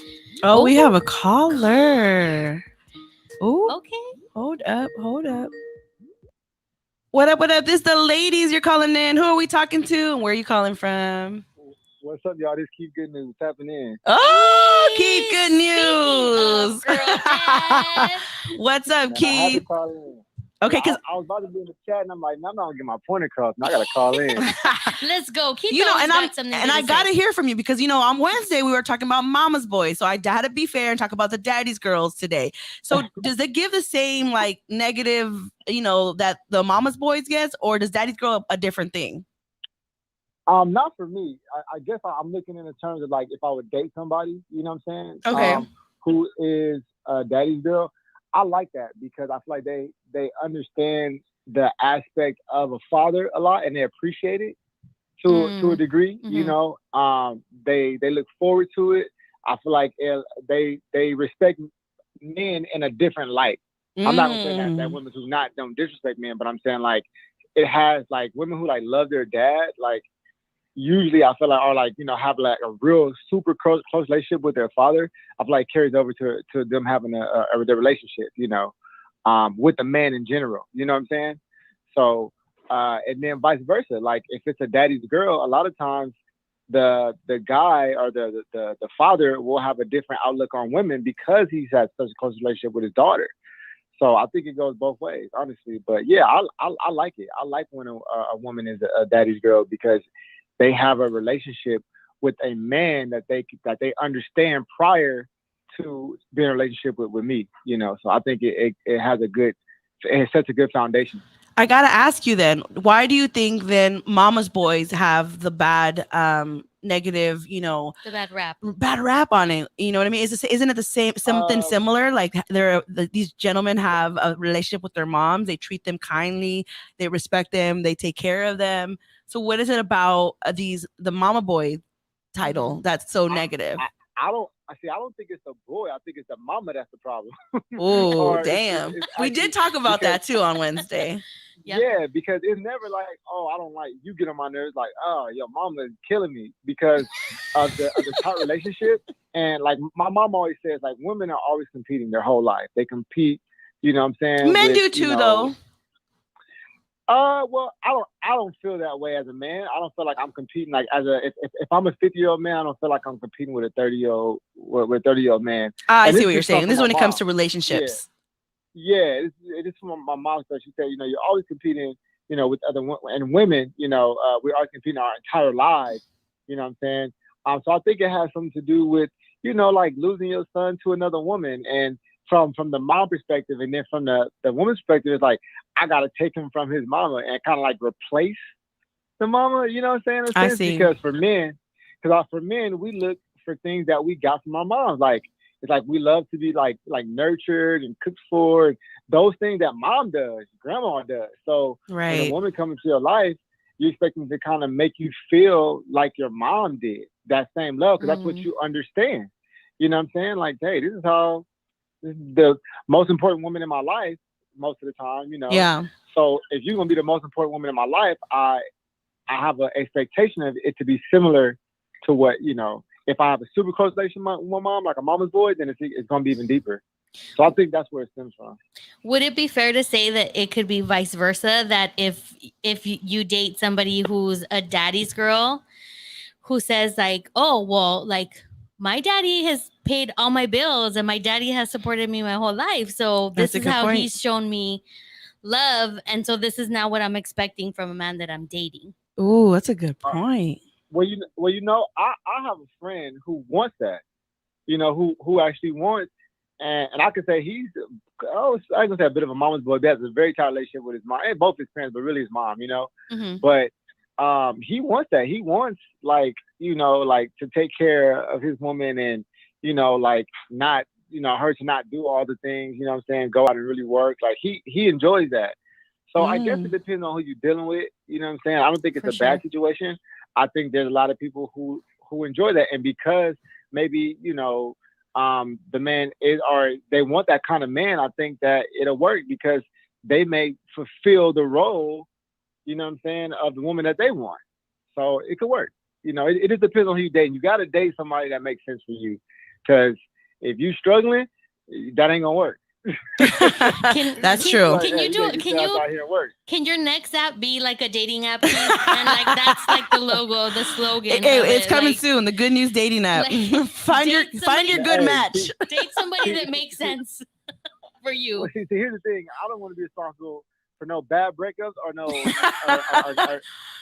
Speaker 1: we have a caller. Oh,
Speaker 2: okay.
Speaker 1: Hold up. What up? This the ladies you're calling in. Who are we talking to and where are you calling from?
Speaker 3: What's up, y'all? This Keep Good News tapping in.
Speaker 1: Oh, Keep Good News. What's up, Keith? Okay, because
Speaker 3: I was about to be in the chat and I'm like, no, I'm not gonna get my point across. And I gotta call in.
Speaker 2: Let's go. Keep
Speaker 1: and I gotta hear from you because on Wednesday we were talking about Mama's Boy, so I had to be fair and talk about the Daddy's Girls today. So does it give the same like negative, that the Mama's Boys gets, or does Daddy's Girl a different thing?
Speaker 3: Not for me. I guess I'm looking in the terms of like if I would date somebody, you know what I'm saying?
Speaker 1: Okay.
Speaker 3: Who is a daddy's girl. I like that because I feel like they understand the aspect of a father a lot and they appreciate it to a degree.
Speaker 2: Mm-hmm.
Speaker 3: They look forward to it. I feel like they respect men in a different light. I'm not gonna say that women who don't disrespect men, but I'm saying like it has like women who like love their dad, like usually I feel like are like, have like a real super close relationship with their father. I feel like carries over to them having a relationship, with the man in general. You know what I'm saying? So, and then vice versa. Like if it's a daddy's girl, a lot of times the guy or the father will have a different outlook on women because he's had such a close relationship with his daughter. So I think it goes both ways, honestly. But yeah, I like it. I like when a woman is a daddy's girl because they have a relationship with a man that they understand prior to being in a relationship with me, So I think it sets a good foundation.
Speaker 1: I gotta ask you then, why do you think then Mama's Boys have the bad negative,
Speaker 2: the
Speaker 1: bad rap on it? You know what I mean? Isn't it the same, something similar? Like these gentlemen have a relationship with their moms. They treat them kindly. They respect them. They take care of them. So what is it about the Mama Boy title that's so negative?
Speaker 3: I I don't think it's the boy. I think it's the mama that's the problem.
Speaker 1: Oh,
Speaker 3: Or
Speaker 1: damn.
Speaker 3: it's
Speaker 1: We
Speaker 3: actually
Speaker 1: did talk about
Speaker 3: because
Speaker 1: that too on Wednesday.
Speaker 2: Yep.
Speaker 3: yeah, because it's never like, oh, I don't like you get on my nerves. Like, oh, your mama is killing me because of the tight relationship. And like my mom always says, like women are always competing their whole life. They compete. You know what I'm saying?
Speaker 1: Men
Speaker 3: with,
Speaker 1: do too, though.
Speaker 3: Well, I don't feel that way as a man. I don't feel like I'm competing like if I'm a 50-year-old man, I don't feel like I'm competing with a 30-year-old man.
Speaker 1: I
Speaker 3: And
Speaker 1: see
Speaker 3: this
Speaker 1: what you're
Speaker 3: just comes
Speaker 1: saying. This is
Speaker 3: from
Speaker 1: when
Speaker 3: my
Speaker 1: it comes
Speaker 3: mom.
Speaker 1: to relationships.
Speaker 3: Yeah, it's from my mom. So she said, you know, you're always competing, you know, with other and women. You know, we're always competing our entire lives. You know what I'm saying? So I think it has something to do with, you know, like losing your son to another woman, and from the mom perspective, and then from the woman's perspective, it's like I gotta take him from his mama and kind of like replace the mama. You know what I'm saying? In a
Speaker 1: I
Speaker 3: sense,
Speaker 1: see.
Speaker 3: because for men, we look for things that we got from our moms. Like it's like we love to be like nurtured and cooked for, and those things that mom does, grandma does. So when a
Speaker 1: Right.
Speaker 3: woman comes into your life, you expect them to kind of make you feel like your mom did, that same love, because that's what
Speaker 2: Mhm.
Speaker 3: you understand. You know what I'm saying? Like, hey, this is the most important woman in my life most of the time, you know.
Speaker 1: Yeah.
Speaker 3: So if you're gonna be the most important woman in my life, I have an expectation of it to be similar to what, you know, if I have a super close relationship with my mom, like a mama's boy, then it's gonna be even deeper. So I think that's where it stems from.
Speaker 2: Would it be fair to say that it could be vice versa? That if you date somebody who's a daddy's girl, who says like, oh well, like my daddy has paid all my bills and my daddy has supported me my whole life, so
Speaker 1: That's
Speaker 2: this
Speaker 1: a
Speaker 2: is
Speaker 1: good
Speaker 2: how
Speaker 1: point.
Speaker 2: he's shown me love, and so this is now what I'm expecting from a man that I'm dating.
Speaker 1: Ooh, that's a good point.
Speaker 3: Well, you know, I have a friend who wants that. You know, who actually wants, and I could say he's, I can say a bit of a mama's boy. But has a very tight relationship with his mom, and both his parents, but really his mom. You know,
Speaker 2: Mm-hmm.
Speaker 3: but he wants that. He wants like, you know, like to take care of his woman, and you know, like not, you know, her to not do all the things. You know what I'm saying? Go out and really work. Like he enjoys that. So I guess it depends on who you're dealing with. You know what I'm saying? I don't think it's
Speaker 2: For
Speaker 3: a bad
Speaker 2: sure.
Speaker 3: situation. I think there's a lot of people who enjoy that, and because maybe, you know, the man is, or they want that kind of man, I think that it'll work because they may fulfill the role, you know what I'm saying, of the woman that they want. So it could work. You know, it just depends on who you date. You got to date somebody that makes sense for you, because if you struggling, that ain't gonna work.
Speaker 1: That's true.
Speaker 3: Like,
Speaker 2: Can
Speaker 3: hey,
Speaker 2: you
Speaker 3: you
Speaker 2: do
Speaker 3: gotta
Speaker 2: it?
Speaker 3: get
Speaker 2: Can
Speaker 3: your ass
Speaker 2: you
Speaker 3: out here and work.
Speaker 2: can your next app be like a dating app, Keith? And like that's like the logo, the slogan.
Speaker 1: Hey,
Speaker 2: of
Speaker 1: it's
Speaker 2: it.
Speaker 1: coming
Speaker 2: Like,
Speaker 1: soon. The good news dating app.
Speaker 2: like,
Speaker 1: find your
Speaker 2: date
Speaker 1: find your
Speaker 2: somebody-
Speaker 1: good
Speaker 3: Hey,
Speaker 1: match.
Speaker 2: date somebody that makes sense for you.
Speaker 3: Well, see, here's the thing. I don't want to be responsible for no bad breakups or no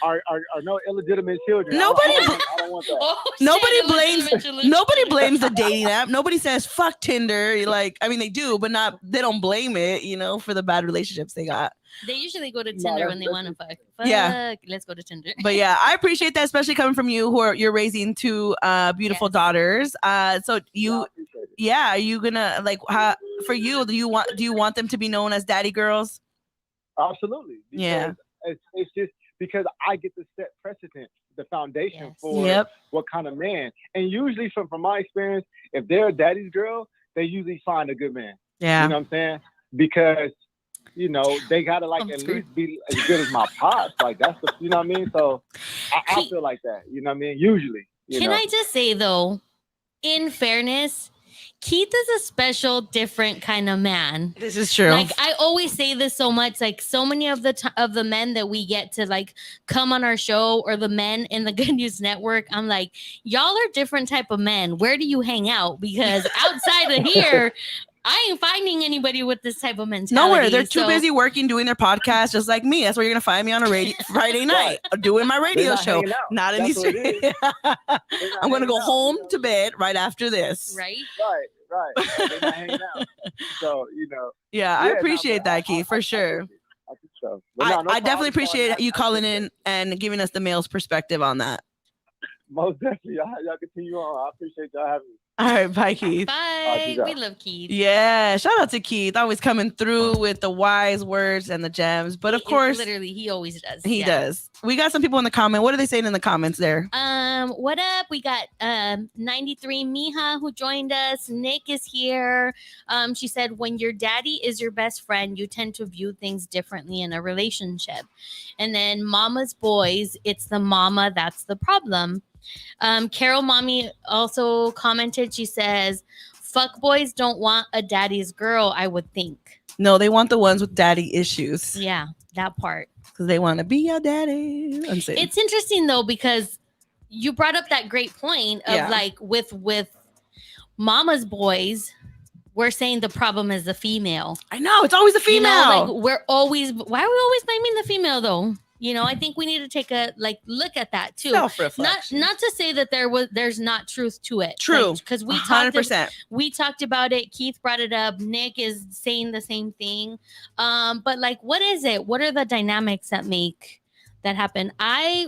Speaker 3: or no illegitimate children.
Speaker 1: Nobody
Speaker 3: I don't want that.
Speaker 2: Oh,
Speaker 1: Nobody
Speaker 2: shit, it was
Speaker 1: blames
Speaker 2: eventually-
Speaker 1: nobody blames the dating app. Nobody says fuck Tinder. Like, I mean, they do, but not, they don't blame it, you know, for the bad relationships they got.
Speaker 2: They usually go to
Speaker 3: No,
Speaker 2: Tinder
Speaker 3: that's-
Speaker 2: when they want to fuck.
Speaker 1: Yeah.
Speaker 2: Let's go to Tinder.
Speaker 1: But yeah, I appreciate that, especially coming from you, you're raising two beautiful
Speaker 2: Yes.
Speaker 1: daughters. So
Speaker 3: Yeah, I
Speaker 1: you,
Speaker 3: appreciate it.
Speaker 1: yeah, are you gonna like, how, for you, do you want them to be known as daddy girls?
Speaker 3: Absolutely. Because
Speaker 1: Yeah.
Speaker 3: it's just because I get to set precedent, the foundation
Speaker 2: Yes.
Speaker 3: for
Speaker 1: Yep.
Speaker 3: what kind of man. And usually from my experience, if they're a daddy's girl, they usually find a good man.
Speaker 1: Yeah.
Speaker 3: You know what I'm saying? Because, you know, they gotta like
Speaker 2: I'm
Speaker 3: at
Speaker 2: screwed.
Speaker 3: least be as good as my pops. Like that's the, you know what I mean? So I
Speaker 2: Can-
Speaker 3: feel like that. You know what I mean? Usually. You
Speaker 2: Can
Speaker 3: know?
Speaker 2: I just say though, in fairness, Keith is a special, different kind of man.
Speaker 1: This is true.
Speaker 2: Like I always say this so much, like so many of the men that we get to like come on our show, or the men in the Good News Network, I'm like, y'all are different type of men. Where do you hang out? Because outside of here, I ain't finding anybody with this type of mentality.
Speaker 1: Nowhere. They're too
Speaker 2: So-
Speaker 1: busy working, doing their podcast, just like me. That's where you're gonna find me on a Friday night, doing my radio
Speaker 3: not
Speaker 1: show.
Speaker 3: hanging out.
Speaker 1: Not in
Speaker 3: That's
Speaker 1: these.
Speaker 3: what it is. They're not
Speaker 1: I'm gonna
Speaker 3: hanging
Speaker 1: go
Speaker 3: out,
Speaker 1: home
Speaker 3: you know?
Speaker 1: to bed right after this.
Speaker 2: Right?
Speaker 3: Right. They're not hanging out. So, you know.
Speaker 1: Yeah, I
Speaker 3: Yeah, no,
Speaker 1: appreciate
Speaker 3: but
Speaker 1: that, Keith, for sure.
Speaker 3: I think so. But no, no
Speaker 1: I definitely
Speaker 3: problem.
Speaker 1: appreciate you calling
Speaker 3: appreciate
Speaker 1: in
Speaker 3: it.
Speaker 1: and giving us the male's perspective on that.
Speaker 3: Most definitely. Y'all continue on. I appreciate y'all having me.
Speaker 1: All right, bye, Keith.
Speaker 2: Bye.
Speaker 3: peace out.
Speaker 2: We love Keith.
Speaker 1: Yeah, shout out to Keith, always coming through with the wise words and the gems. But of course,
Speaker 2: literally, he always does.
Speaker 1: he does. We got some people in the comment. What are they saying in the comments there?
Speaker 2: What up? We got 93 Mija who joined us. Nick is here. She said, when your daddy is your best friend, you tend to view things differently in a relationship. And then Mama's Boys, it's the mama that's the problem. Carol Mommy also commented. She says, fuck boys don't want a daddy's girl, I would think.
Speaker 1: No, they want the ones with daddy issues.
Speaker 2: Yeah, that part.
Speaker 1: Because they want to be your daddy.
Speaker 2: It's interesting though, because you brought up that great point of like with Mama's Boys, we're saying the problem is the female.
Speaker 1: I know, it's always the female.
Speaker 2: You know, like why are we always blaming the female though? You know, I think we need to take a look at that too.
Speaker 1: Self-reflection.
Speaker 2: Not to say that there's not truth to it.
Speaker 1: True.
Speaker 2: Because we
Speaker 1: 100%.
Speaker 2: We talked about it. Keith brought it up. Nick is saying the same thing. But like, what is it? What are the dynamics that make that happen? My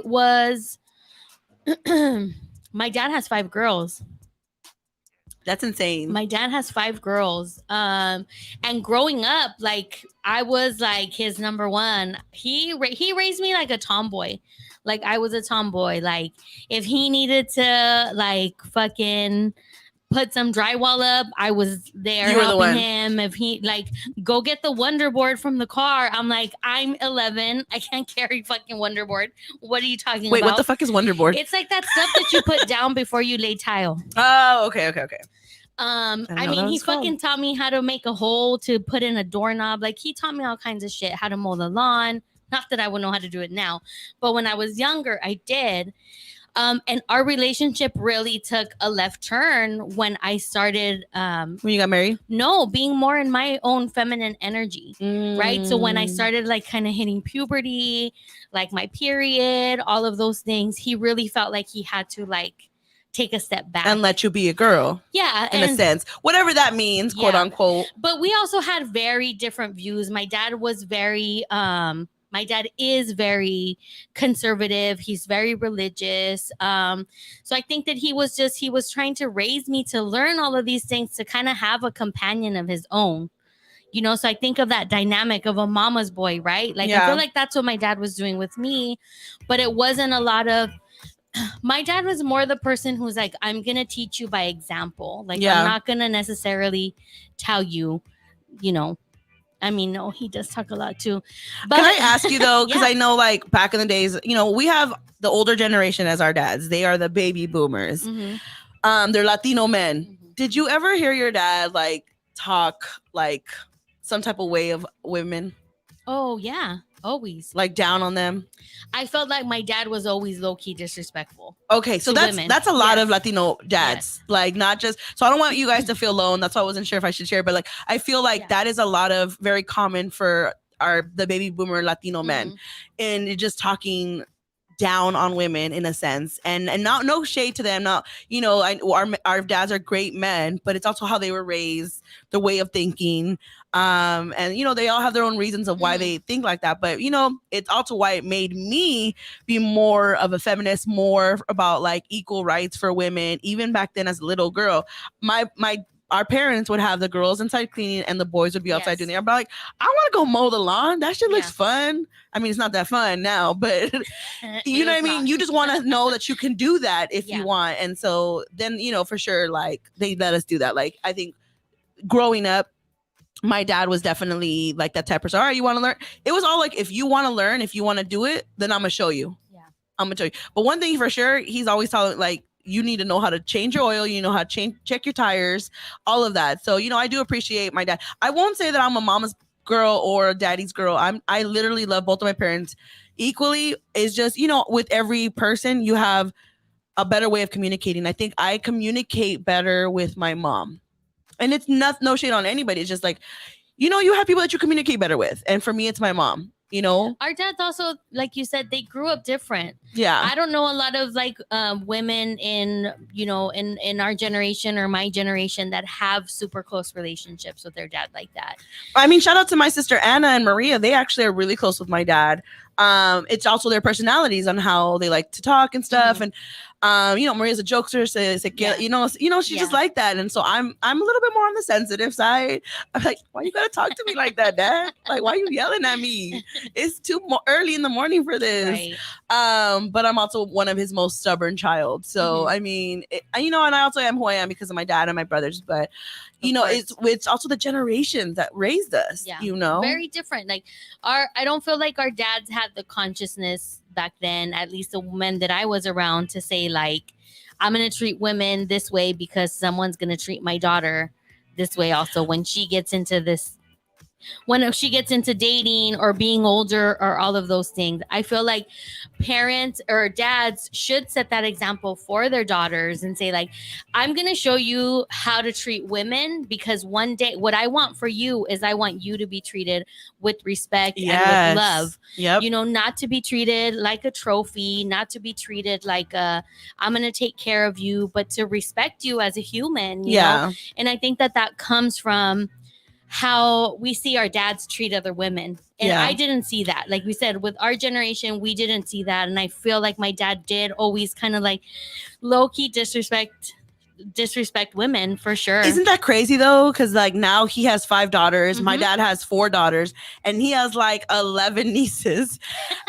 Speaker 2: dad has 5 girls.
Speaker 1: That's insane.
Speaker 2: My dad has 5 girls. And growing up, like I was like his number one. He raised me like a tomboy. Like I was a tomboy. Like if he needed to like fucking put some drywall up, I was there helping him. If he like go get the Wonder Board from the car, I'm like, I'm 11. I can't carry fucking Wonder Board. What are you talking about?
Speaker 1: Wait, what the fuck is Wonder Board?
Speaker 2: It's like that stuff that you put down before you lay tile.
Speaker 1: Oh, okay.
Speaker 2: I mean, he fucking taught me how to make a hole to put in a doorknob. Like he taught me all kinds of shit, how to mow the lawn. Not that I would know how to do it now, but when I was younger, I did. And our relationship really took a left turn when I started.
Speaker 1: When you got married?
Speaker 2: No, being more in my own feminine energy, right? So when I started like kind of hitting puberty, like my period, all of those things, he really felt like he had to like take a step back
Speaker 1: and let you be a girl.
Speaker 2: Yeah,
Speaker 1: in a sense, whatever that means, quote unquote.
Speaker 2: But we also had very different views. My dad is very conservative. He's very religious. So I think that he was trying to raise me to learn all of these things, to kind of have a companion of his own. You know, so I think of that dynamic of a mama's boy, right? Like I feel like that's what my dad was doing with me, but it wasn't a lot of. My dad was more the person who's like, I'm gonna teach you by example. Like I'm not gonna necessarily tell you, you know. I mean, no, he does talk a lot too. But
Speaker 1: can I ask you though, because I know like back in the days, you know, we have the older generation as our dads. They are the baby boomers. Mm-hmm. They're Latino men. Mm-hmm. Did you ever hear your dad like talk like some type of way of women?
Speaker 2: Oh yeah. Always
Speaker 1: like down on them.
Speaker 2: I felt like my dad was always low-key disrespectful.
Speaker 1: Okay, so that's a lot of Latino dads. Like not just, so I don't want you guys to feel alone. That's why I wasn't sure if I should share, but like I feel like that is a lot of very common for the baby boomer Latino men, and just talking down on women in a sense, and not no shade to them. Not, you know, our dads are great men, but it's also how they were raised, the way of thinking. And you know, they all have their own reasons of why they think like that, but you know, it's also why it made me be more of a feminist, more about like equal rights for women. Even back then as a little girl, our parents would have the girls inside cleaning and the boys would be outside doing it. I'm like, I want to go mow the lawn. That shit looks fun. I mean, it's not that fun now, but you know what I mean? You just want to know that you can do that if you want. And so then, you know, for sure, like they let us do that. Like, I think growing up, my dad was definitely like that type of person. All right, you want to learn? It was all like, if you want to learn, if you want to do it, then I'm going to show you. Yeah. I'm going to show you. But one thing for sure, he's always telling like, you need to know how to change your oil. You know how to check your tires, all of that. So, you know, I do appreciate my dad. I won't say that I'm a mama's girl or a daddy's girl. I literally love both of my parents equally. It's just, you know, with every person, you have a better way of communicating. I think I communicate better with my mom. And it's no shade on anybody. It's just like, you know, you have people that you communicate better with. And for me, it's my mom, you know?
Speaker 2: Our dads also, like you said, they grew up different.
Speaker 1: Yeah.
Speaker 2: I don't know a lot of like women in, you know, in our generation or my generation that have super close relationships with their dad like that.
Speaker 1: I mean, shout out to my sister Anna and Maria. They actually are really close with my dad. It's also their personalities on how they like to talk and stuff. And Maria's a jokester,
Speaker 2: Yeah.
Speaker 1: she's just
Speaker 2: Yeah.
Speaker 1: like that. And so I'm a little bit more on the sensitive side. I'm like, why you gotta talk to me like that, Dad? Like, why you yelling at me? It's too early in the morning for this.
Speaker 2: Right.
Speaker 1: But I'm also one of his most stubborn child. So
Speaker 2: Mhm.
Speaker 1: I mean, and I also am who I am because of my dad and my brothers. But
Speaker 2: Of course.
Speaker 1: it's also the generations that raised us.
Speaker 2: Yeah. Very different. Like I don't feel like our dads had the consciousness back then, at least the men that I was around, to say like, I'm gonna treat women this way because someone's gonna treat my daughter this way also when she gets into dating or being older or all of those things. I feel like parents or dads should set that example for their daughters and say like, I'm going to show you how to treat women, because one day what I want for you is I want you to be treated with respect and with love.
Speaker 1: Yep.
Speaker 2: Not to be treated like a trophy, not to be treated like I'm going to take care of you, but to respect you as a human, you know? And I think that comes from how we see our dads treat other women. And I didn't see that. Like we said, with our generation, we didn't see that. And I feel like my dad did always kind of like low-key disrespect women, for sure.
Speaker 1: Isn't that crazy though? Because like now he has 5 daughters. My dad has 4 daughters, and he has like 11 nieces.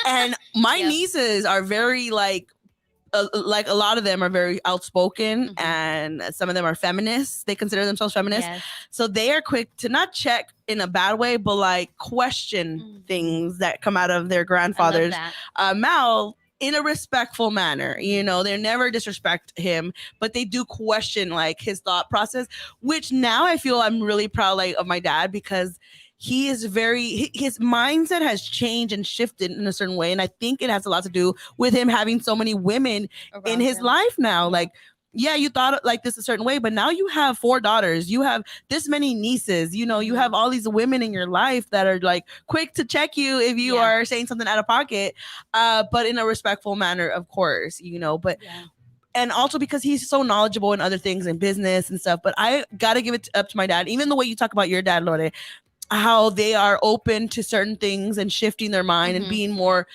Speaker 1: And my nieces are very like a lot of them are very outspoken, and some of them are feminists. They consider themselves feminists. So they are quick to not check in a bad way, but like question things that come out of their grandfather's mouth in a respectful manner. They never disrespect him, but they do question like his thought process, which now I feel I'm really proud like of my dad, because he is his mindset has changed and shifted in a certain way. And I think it has a lot to do with him having so many women in his life now. Like, you thought like this a certain way, but now you have 4 daughters, you have this many nieces, you have all these women in your life that are like quick to check you if you are saying something out of pocket, but in a respectful manner, of course, but and also because he's so knowledgeable in other things in business and stuff. But I gotta give it up to my dad, even the way you talk about your dad, Lore, how they are open to certain things and shifting their mind and being more,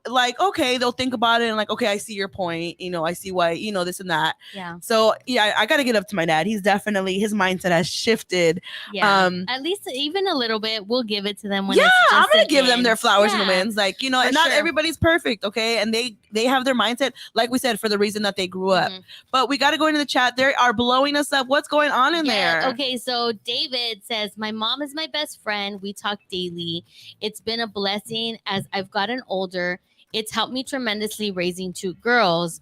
Speaker 1: like, okay, they'll think about it and like, okay, I see your point. I see why, this and that.
Speaker 2: Yeah.
Speaker 1: So I got to get up to my dad. He's definitely, his mindset has shifted.
Speaker 2: Yeah. At least even a little bit, we'll give it to them. When
Speaker 1: I'm going to give them their flowers and
Speaker 2: and
Speaker 1: wins. Like, and not everybody's perfect. Okay. And they have their mindset, like we said, for the reason that they grew up. But we got to go into the chat. They are blowing us up. What's going on in there?
Speaker 2: Okay. So David says, my mom is my best friend. We talk daily. It's been a blessing as I've gotten older. It's helped me tremendously raising 2 girls.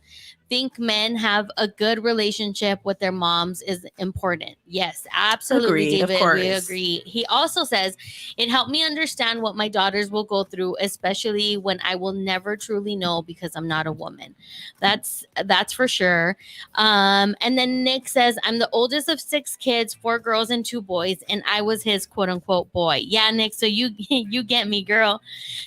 Speaker 2: Think men have a good relationship with their moms is important. Yes, absolutely, David.
Speaker 1: Of course.
Speaker 2: We agree. He also says, it helped me understand what my daughters will go through, especially when I will never truly know because I'm not a woman. That's for sure. And then Nick says, I'm the oldest of 6 kids, 4 girls and 2 boys, and I was his quote unquote boy. Yeah, Nick, so you get me, girl.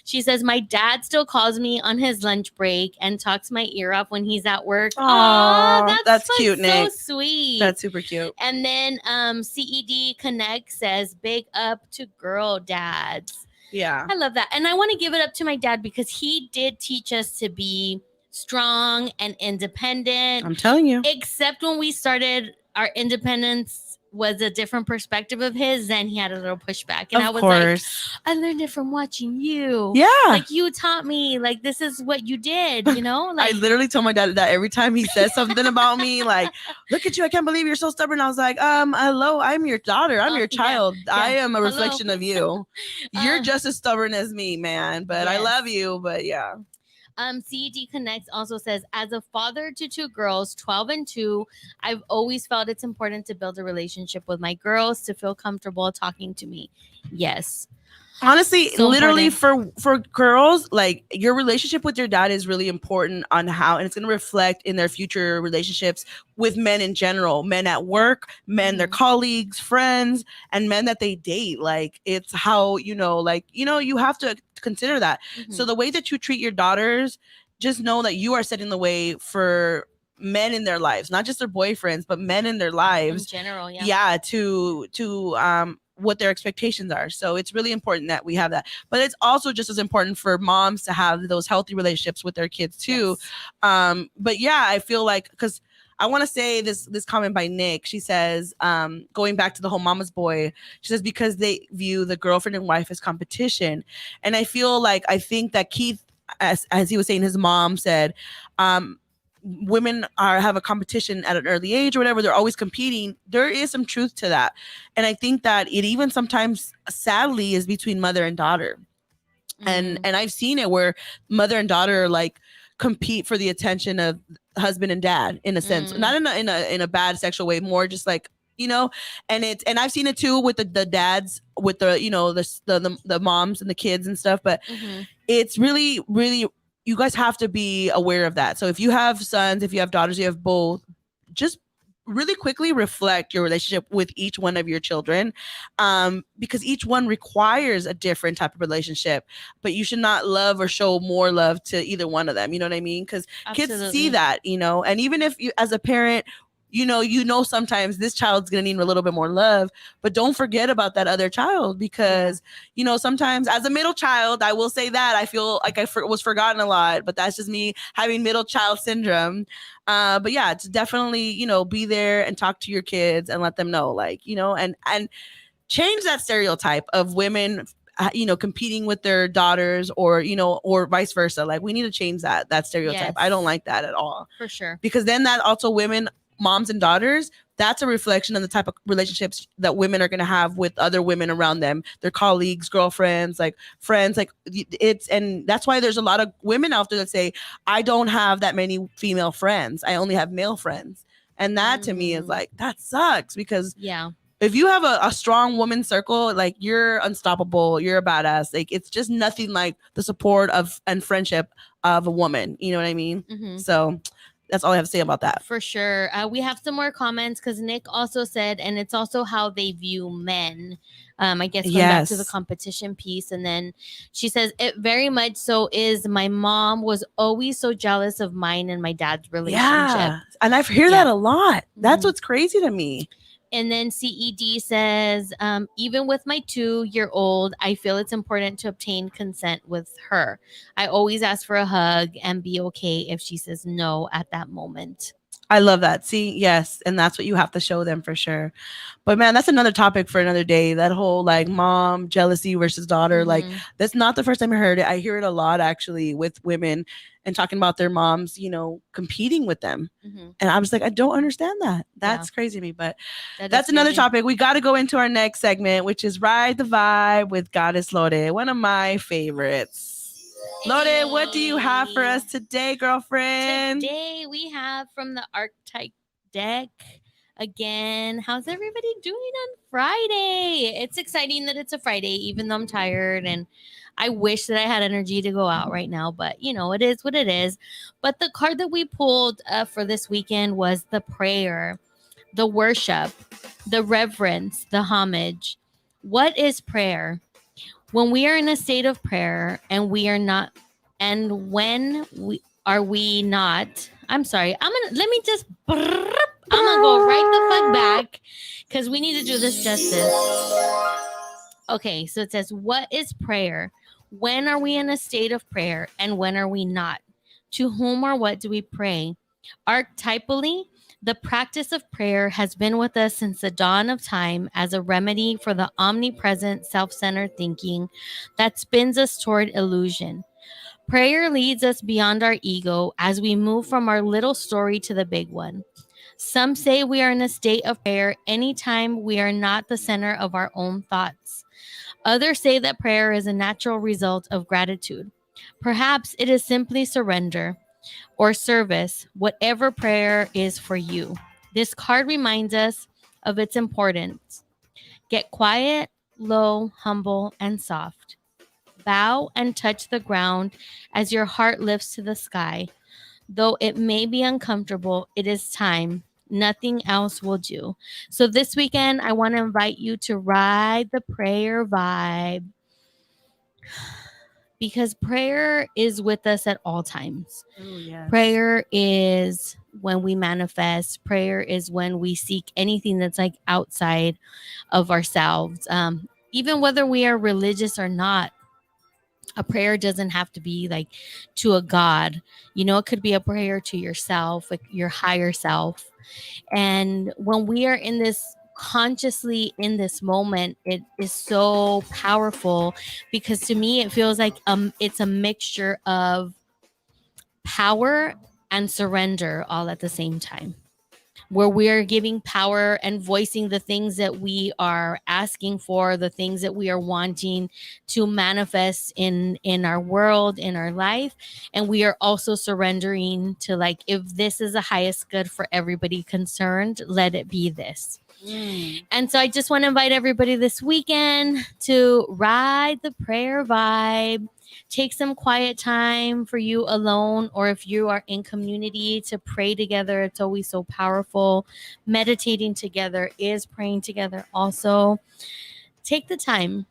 Speaker 2: She says, my dad still calls me on his lunch break and talks my ear off when he's at work.
Speaker 1: Oh, that's cute, Nick.
Speaker 2: So sweet.
Speaker 1: That's super cute.
Speaker 2: And then CED Connect says, big up to girl dads.
Speaker 1: Yeah.
Speaker 2: I love that. And I want to give it up to my dad because he did teach us to be strong and independent.
Speaker 1: I'm telling you.
Speaker 2: Except when we started our independence was a different perspective of his, then he had a little pushback. And I was like, I learned it from watching you.
Speaker 1: Yeah.
Speaker 2: Like you taught me, like, this is what you did, Like,
Speaker 1: I literally told my dad that every time he says something about me, like, look at you, I can't believe you're so stubborn. I was like, hello, I'm your daughter. I'm your child.
Speaker 2: Yeah.
Speaker 1: I am a reflection of you. You're just as stubborn as me, man. But I love you. But yeah.
Speaker 2: CED Connects also says, as a father to 2 girls, 12 and 2, I've always felt it's important to build a relationship with my girls to feel comfortable talking to me. Yes.
Speaker 1: Honestly, so literally for girls, like your relationship with your dad is really important on how, and it's going to reflect in their future relationships with men in general, men at work, men, their colleagues, friends, and men that they date. Like it's how, you have to consider that. So the way that you treat your daughters, just know that you are setting the way for men in their lives, not just their boyfriends, but men in their lives
Speaker 2: in general.
Speaker 1: to what their expectations are. So it's really important that we have that. But it's also just as important for moms to have those healthy relationships with their kids too.
Speaker 2: Yes.
Speaker 1: But yeah, I feel like, because I want to say this comment by Nick. She says, going back to the whole mama's boy, she says, because they view the girlfriend and wife as competition. And I feel like, I think that Keith, as he was saying, his mom said, women have a competition at an early age or whatever. They're always competing. There is some truth to that. And I think that it even sometimes, sadly, is between mother and daughter. And I've seen it where mother and daughter like compete for the attention of husband and dad, in a sense, not in a bad sexual way, more just like, and I've seen it too with the dads, with the the moms and the kids and stuff. But it's really, really, you guys have to be aware of that. So if you have sons, if you have daughters, you have both, just really quickly reflect your relationship with each one of your children, because each one requires a different type of relationship, but you should not love or show more love to either one of them. You know what I mean? Because kids see that, and even if you, as a parent, sometimes this child's going to need a little bit more love, but don't forget about that other child, because, sometimes as a middle child, I will say that I feel like I was forgotten a lot, but that's just me having middle child syndrome. But yeah, it's definitely, be there and talk to your kids and let them know, like, and change that stereotype of women, competing with their daughters, or, or vice versa. Like, we need to change that stereotype.
Speaker 2: Yes.
Speaker 1: I don't like that at all.
Speaker 2: For sure.
Speaker 1: Because then that also moms and daughters, that's a reflection of the type of relationships that women are going to have with other women around them, their colleagues, girlfriends, like friends, like and that's why there's a lot of women out there that say, I don't have that many female friends. I only have male friends. And that to me is like, that sucks, because if you have a strong woman circle, like, you're unstoppable, you're a badass. Like, it's just nothing like the support of and friendship of a woman. You know what I mean? So that's all I have to say about that.
Speaker 2: For sure. We have some more comments, because Nick also said, and it's also how they view men. I guess going back to the competition piece. And then she says, it very much so is. My mom was always so jealous of mine and my dad's relationship.
Speaker 1: Yeah. And I've heard that a lot. That's what's crazy to me.
Speaker 2: And then CED says, even with my 2-year-old, I feel it's important to obtain consent with her. I always ask for a hug and be okay if she says no at that moment.
Speaker 1: I love that. See, yes. And that's what you have to show them, for sure. But man, that's another topic for another day. That whole like mom jealousy versus daughter. Like, that's not the first time I heard it. I hear it a lot actually with women, and talking about their moms, competing with them. And I was like, I don't understand that. That's crazy to me. But that's another topic. We got to go into our next segment, which is Ride the Vibe with Goddess Lore, one of my favorites. Lore, what do you have for us today, girlfriend?
Speaker 2: Today we have from the Archetype deck. Again, how's everybody doing on Friday? It's exciting that it's a Friday, even though I'm tired, and I wish that I had energy to go out right now, but it is what it is. But the card that we pulled for this weekend was the prayer, the worship, the reverence, the homage. What is prayer? When we are in a state of prayer and we are not, and when we not, I'm sorry, let me just, I'm gonna go right the fuck back, because we need to do this justice. Okay, so it says, what is prayer? When are we in a state of prayer and when are we not? To whom or what do we pray? Archetypally, the practice of prayer has been with us since the dawn of time as a remedy for the omnipresent self-centered thinking that spins us toward illusion. Prayer leads us beyond our ego as we move from our little story to the big one. Some say we are in a state of prayer anytime we are not the center of our own thoughts. Others say that prayer is a natural result of gratitude. Perhaps it is simply surrender or service, whatever prayer is for you. This card reminds us of its importance. Get quiet, low, humble, and soft. Bow and touch the ground as your heart lifts to the sky. Though it may be uncomfortable, it is time. Nothing else will do. So this weekend, I want to invite you to ride the prayer vibe. because prayer is with us at all times.
Speaker 1: Oh, yes.
Speaker 2: Prayer is when we manifest. Prayer is when we seek anything that's like outside of ourselves. Even whether we are religious or not, a prayer doesn't have to be like to a God. You know, it could be a prayer to yourself, like your higher self. And when we are in this consciously in this moment, it is so powerful, because to me it feels like it's a mixture of power and surrender all at the same time, where we are giving power and voicing the things that we are asking for, the things that we are wanting to manifest in our world, in our life. And we are also surrendering to, like, if this is the highest good for everybody concerned, let it be this. And so I just want to invite everybody this weekend to ride the prayer vibe. Take some quiet time for you alone, or if you are in community, to pray together. It's always so powerful. Meditating together is praying together also. Take the time.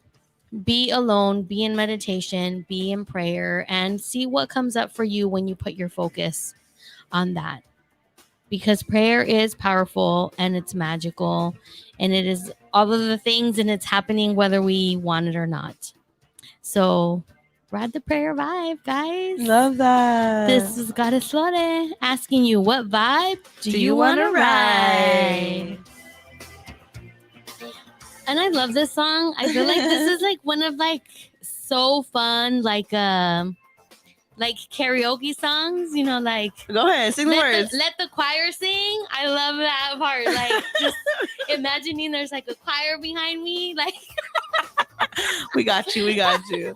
Speaker 2: Be alone, be in meditation, be in prayer, and see what comes up for you when you put your focus on that. Because prayer is powerful and it's magical, and it is all of the things, and it's happening whether we want it or not. So ride the prayer vibe, guys.
Speaker 1: Love that.
Speaker 2: This is Goddess Lore asking you, what vibe do you want to ride? And I love this song. I feel like this is like one of like so fun, like karaoke songs, you know, like
Speaker 1: Go ahead, sing the words.
Speaker 2: let the choir sing. I love that part. Like just imagining there's like a choir behind me. Like
Speaker 1: We got you.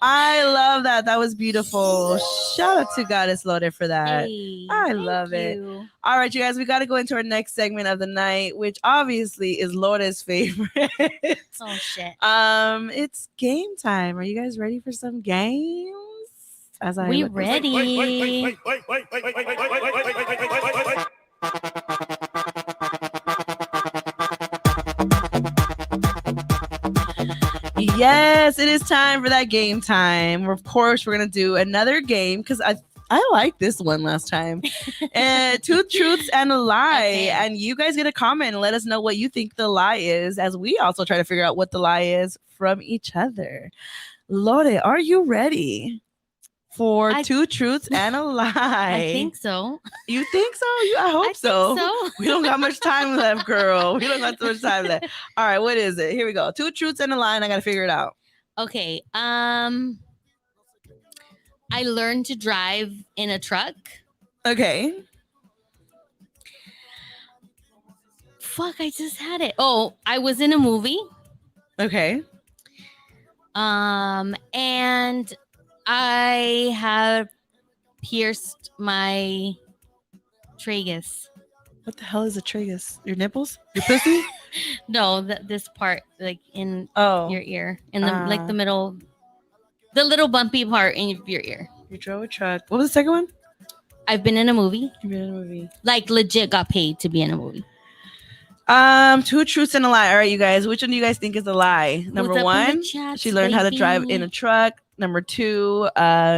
Speaker 1: I love that. That was beautiful. Shout out to Goddess Lore for that.
Speaker 2: hey,
Speaker 1: I
Speaker 2: thank
Speaker 1: love it.
Speaker 2: you.
Speaker 1: All right, you guys, we got to go into our next segment of the night, which obviously is Lore's favorite.
Speaker 2: Oh shit.
Speaker 1: It's game time. Are you guys ready for some games? As I
Speaker 2: We
Speaker 1: look-
Speaker 2: ready.
Speaker 1: Yes, it is time for that game time. Of course, we're gonna do another game because I liked this one last time. Two truths and a lie.
Speaker 2: Okay.
Speaker 1: And you guys get a comment and let us know what you think the lie is, as we also try to figure out what the lie is from each other. Lore, are you ready for two truths and a lie?
Speaker 2: I think so.
Speaker 1: You think so? I hope
Speaker 2: I
Speaker 1: so.
Speaker 2: think so.
Speaker 1: We don't got much time left, girl. We don't got so much time left. All right, what is it? Here we go. Two truths and a lie, and I gotta figure it out.
Speaker 2: Okay. I learned to drive in a truck.
Speaker 1: Okay.
Speaker 2: Fuck, I just had it. Oh, I was in a movie.
Speaker 1: Okay.
Speaker 2: And I have pierced my tragus.
Speaker 1: What the hell is a tragus? Your nipples? Your pussy?
Speaker 2: No, this part, like in
Speaker 1: Oh.
Speaker 2: your ear, in the like the middle, the little bumpy part in your ear.
Speaker 1: You drove a truck. What was the second one?
Speaker 2: I've been in a movie.
Speaker 1: You've been in a movie.
Speaker 2: Like legit got paid to be in a movie.
Speaker 1: Two truths and a lie. All right, you guys. Which one do you guys think is a lie? Number
Speaker 2: What's up in the
Speaker 1: one,
Speaker 2: chats,
Speaker 1: she learned how to drive in
Speaker 2: baby?
Speaker 1: a truck. Number two,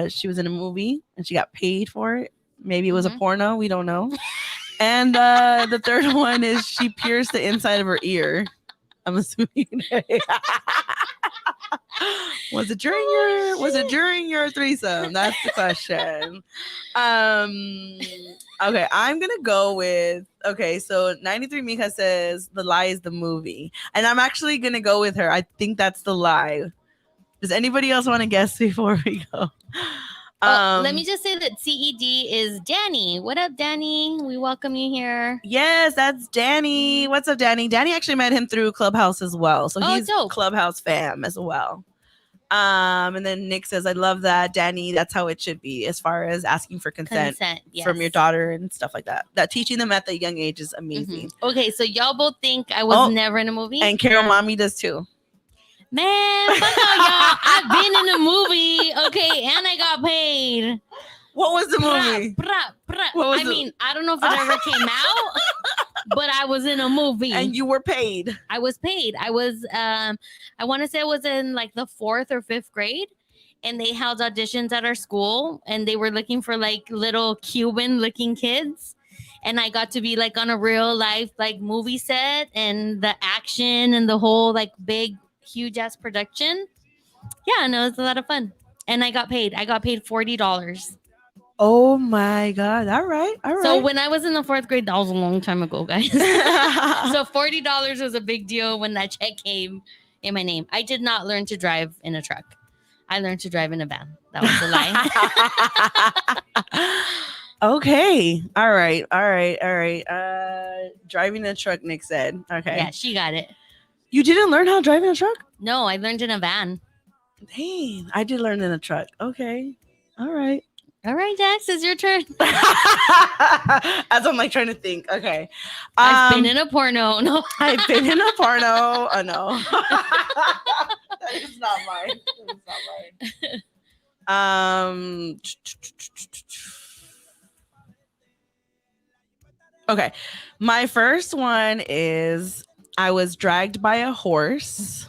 Speaker 1: she was in a movie and she got paid for it. Maybe it was a porno. We don't know. And the third one is she pierced the inside of her ear. I'm assuming. Was it during your threesome? That's the question. Okay, I'm gonna go with so 93 Mika says the lie is the movie. And I'm actually gonna go with her. I think that's the lie. Does anybody else want to guess before we go?
Speaker 2: Let me just say that CED is Danny. What up, Danny? We welcome you here.
Speaker 1: Yes, that's Danny. What's up, Danny? Danny actually met him through Clubhouse as well. So he's
Speaker 2: dope.
Speaker 1: Clubhouse fam as well. And then Nick says, I love that, Danny. That's how it should be as far as asking for consent
Speaker 2: Yes.
Speaker 1: from your daughter and stuff like that. That teaching them at the young age is amazing.
Speaker 2: Okay, so y'all both think I was never in a movie?
Speaker 1: And Carol Mommy does too.
Speaker 2: Man, fuck out, y'all. I've been in a movie, okay, and I got paid.
Speaker 1: What was the movie? What was
Speaker 2: I mean, I don't know if it ever came out, but I was in a movie.
Speaker 1: And you were paid.
Speaker 2: I was paid. I was, I want to say I was in like the 4th or 5th grade. and they held auditions at our school, and they were looking for like little Cuban looking kids. And I got to be like on a real life like movie set, and the action and the whole like big huge ass production. Yeah, no, it's a lot of fun. And I got paid. I got paid $40.
Speaker 1: Oh my God. All right. All right.
Speaker 2: So when I was in the 4th grade, that was a long time ago, guys. So $40 was a big deal when that check came in my name. I did not learn to drive in a truck. I learned to drive in a van. That was a lie.
Speaker 1: Okay. All right. All right. All right. Driving a truck, Nick said. Okay.
Speaker 2: Yeah, she got it.
Speaker 1: You didn't learn how to drive in a truck?
Speaker 2: No, I learned in a van.
Speaker 1: Dang. I did learn in a truck. Okay. All right.
Speaker 2: All right, Dax, it's your turn.
Speaker 1: As I'm like trying to think. Okay.
Speaker 2: I've been in a porno. No,
Speaker 1: I've been in a porno. Oh no. That is not mine. That is not mine. Okay. My first one is I was dragged by a horse.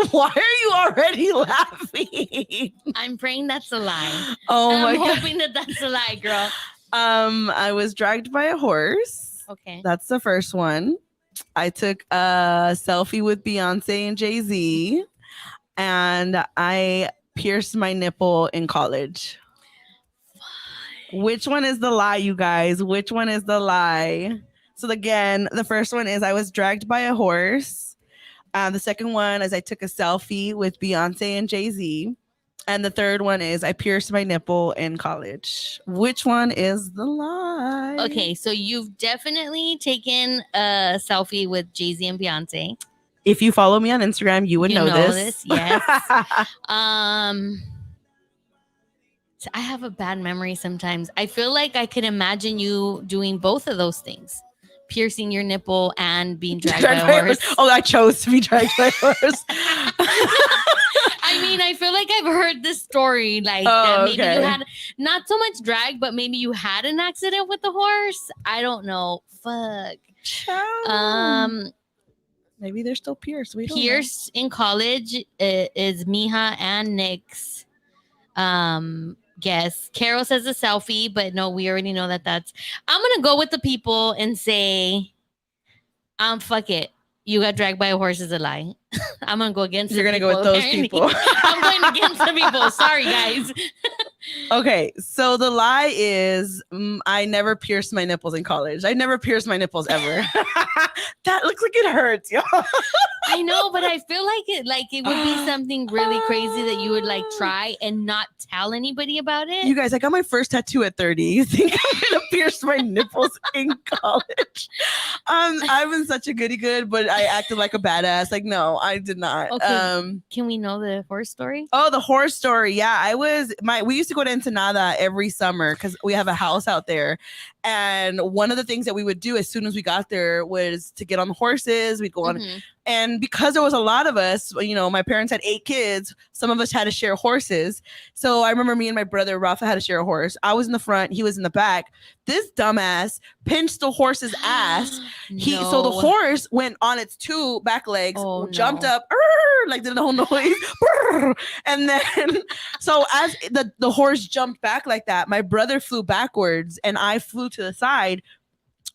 Speaker 1: Why are you already laughing?
Speaker 2: I'm praying that's a lie.
Speaker 1: Oh my
Speaker 2: I'm
Speaker 1: God.
Speaker 2: hoping that that's a lie, girl.
Speaker 1: I was dragged by a horse.
Speaker 2: Okay.
Speaker 1: That's the first one. I took a selfie with Beyonce and Jay-Z, and I pierced my nipple in college. Which one is the lie, you guys? Which one is the lie? So again, the first one is I was dragged by a horse. The second one is I took a selfie with Beyonce and Jay-Z. And the third one is I pierced my nipple in college. Which one is the lie?
Speaker 2: Okay, so you've definitely taken a selfie with Jay-Z and Beyonce.
Speaker 1: If you follow me on Instagram, you would know this.
Speaker 2: Yes. So I have a bad memory sometimes. I feel like I could imagine you doing both of those things. Piercing your nipple and being dragged by a horse.
Speaker 1: Oh, I chose to be dragged by a horse.
Speaker 2: I mean, I feel like I've heard this story, like that maybe you had not so much drag, but maybe you had an accident with the horse. I don't know. Fuck.
Speaker 1: Maybe they're still pierced. We don't
Speaker 2: Pierced in college is Miha and Nick's guess. Carol says a selfie, but no, we already know that that's. I'm gonna go with the people and say, fuck it. You got dragged by a horse is a lie. I'm gonna go against.
Speaker 1: You're gonna go with those people.
Speaker 2: I'm going against the people. Sorry, guys.
Speaker 1: Okay, so the lie is I never pierced my nipples in college. I never pierced my nipples ever. That looks like it hurts, y'all.
Speaker 2: I know, but I feel like it would be something really crazy that you would like try and not tell anybody about it.
Speaker 1: You guys, I got my first tattoo at 30. You think I'm gonna pierce my nipples in college? I've been such a goody good, but I acted like a badass. Like, no, I did not.
Speaker 2: Okay. Can we know the horse story?
Speaker 1: Oh, the horse story. Yeah, we used to go to Ensenada every summer because we have a house out there. And one of the things that we would do as soon as we got there was to get on the horses. We'd go on. And because there was a lot of us, you know, my parents had 8 kids. Some of us had to share horses. So I remember me and my brother Rafa had to share a horse. I was in the front. He was in the back. This dumbass pinched the horse's ass. So the horse went on its 2 back legs, jumped up, like did the whole noise. And then, so as the horse jumped back like that, my brother flew backwards and I flew to the side.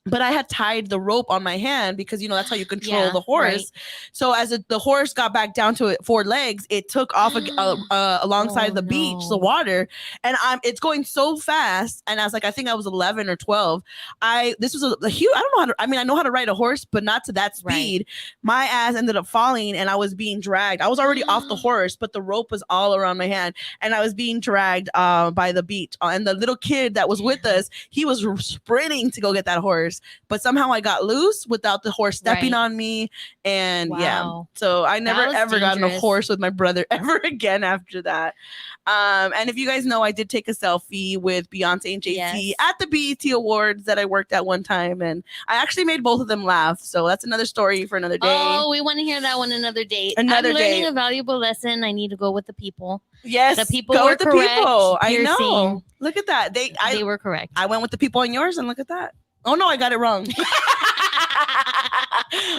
Speaker 1: But I had tied the rope on my hand because, you know, that's how you control the horse. Right. So as the horse got back down to 4 legs, it took off alongside the beach, the water. And it's going so fast. And I was like, I think I was 11 or 12. This was a huge, I don't know how to, I mean, I know how to ride a horse, but not to that speed. Right. My ass ended up falling and I was being dragged. I was already off the horse, but the rope was all around my hand. And I was being dragged by the beach. And the little kid that was with us, he was sprinting to go get that horse. But somehow I got loose without the horse stepping on me. And so I never ever got on a horse with my brother ever again after that. And if you guys know, I did take a selfie with Beyonce and Jay-Z at the BET Awards that I worked at one time. And I actually made both of them laugh. So that's another story for another day.
Speaker 2: Oh, we want to hear that one another day. I'm learning a valuable lesson. I need to go with the people.
Speaker 1: Yes,
Speaker 2: the people were correct.
Speaker 1: People. I know. Look at that.
Speaker 2: They were correct.
Speaker 1: I went with the people on yours and look at that. Oh, no, I got it wrong.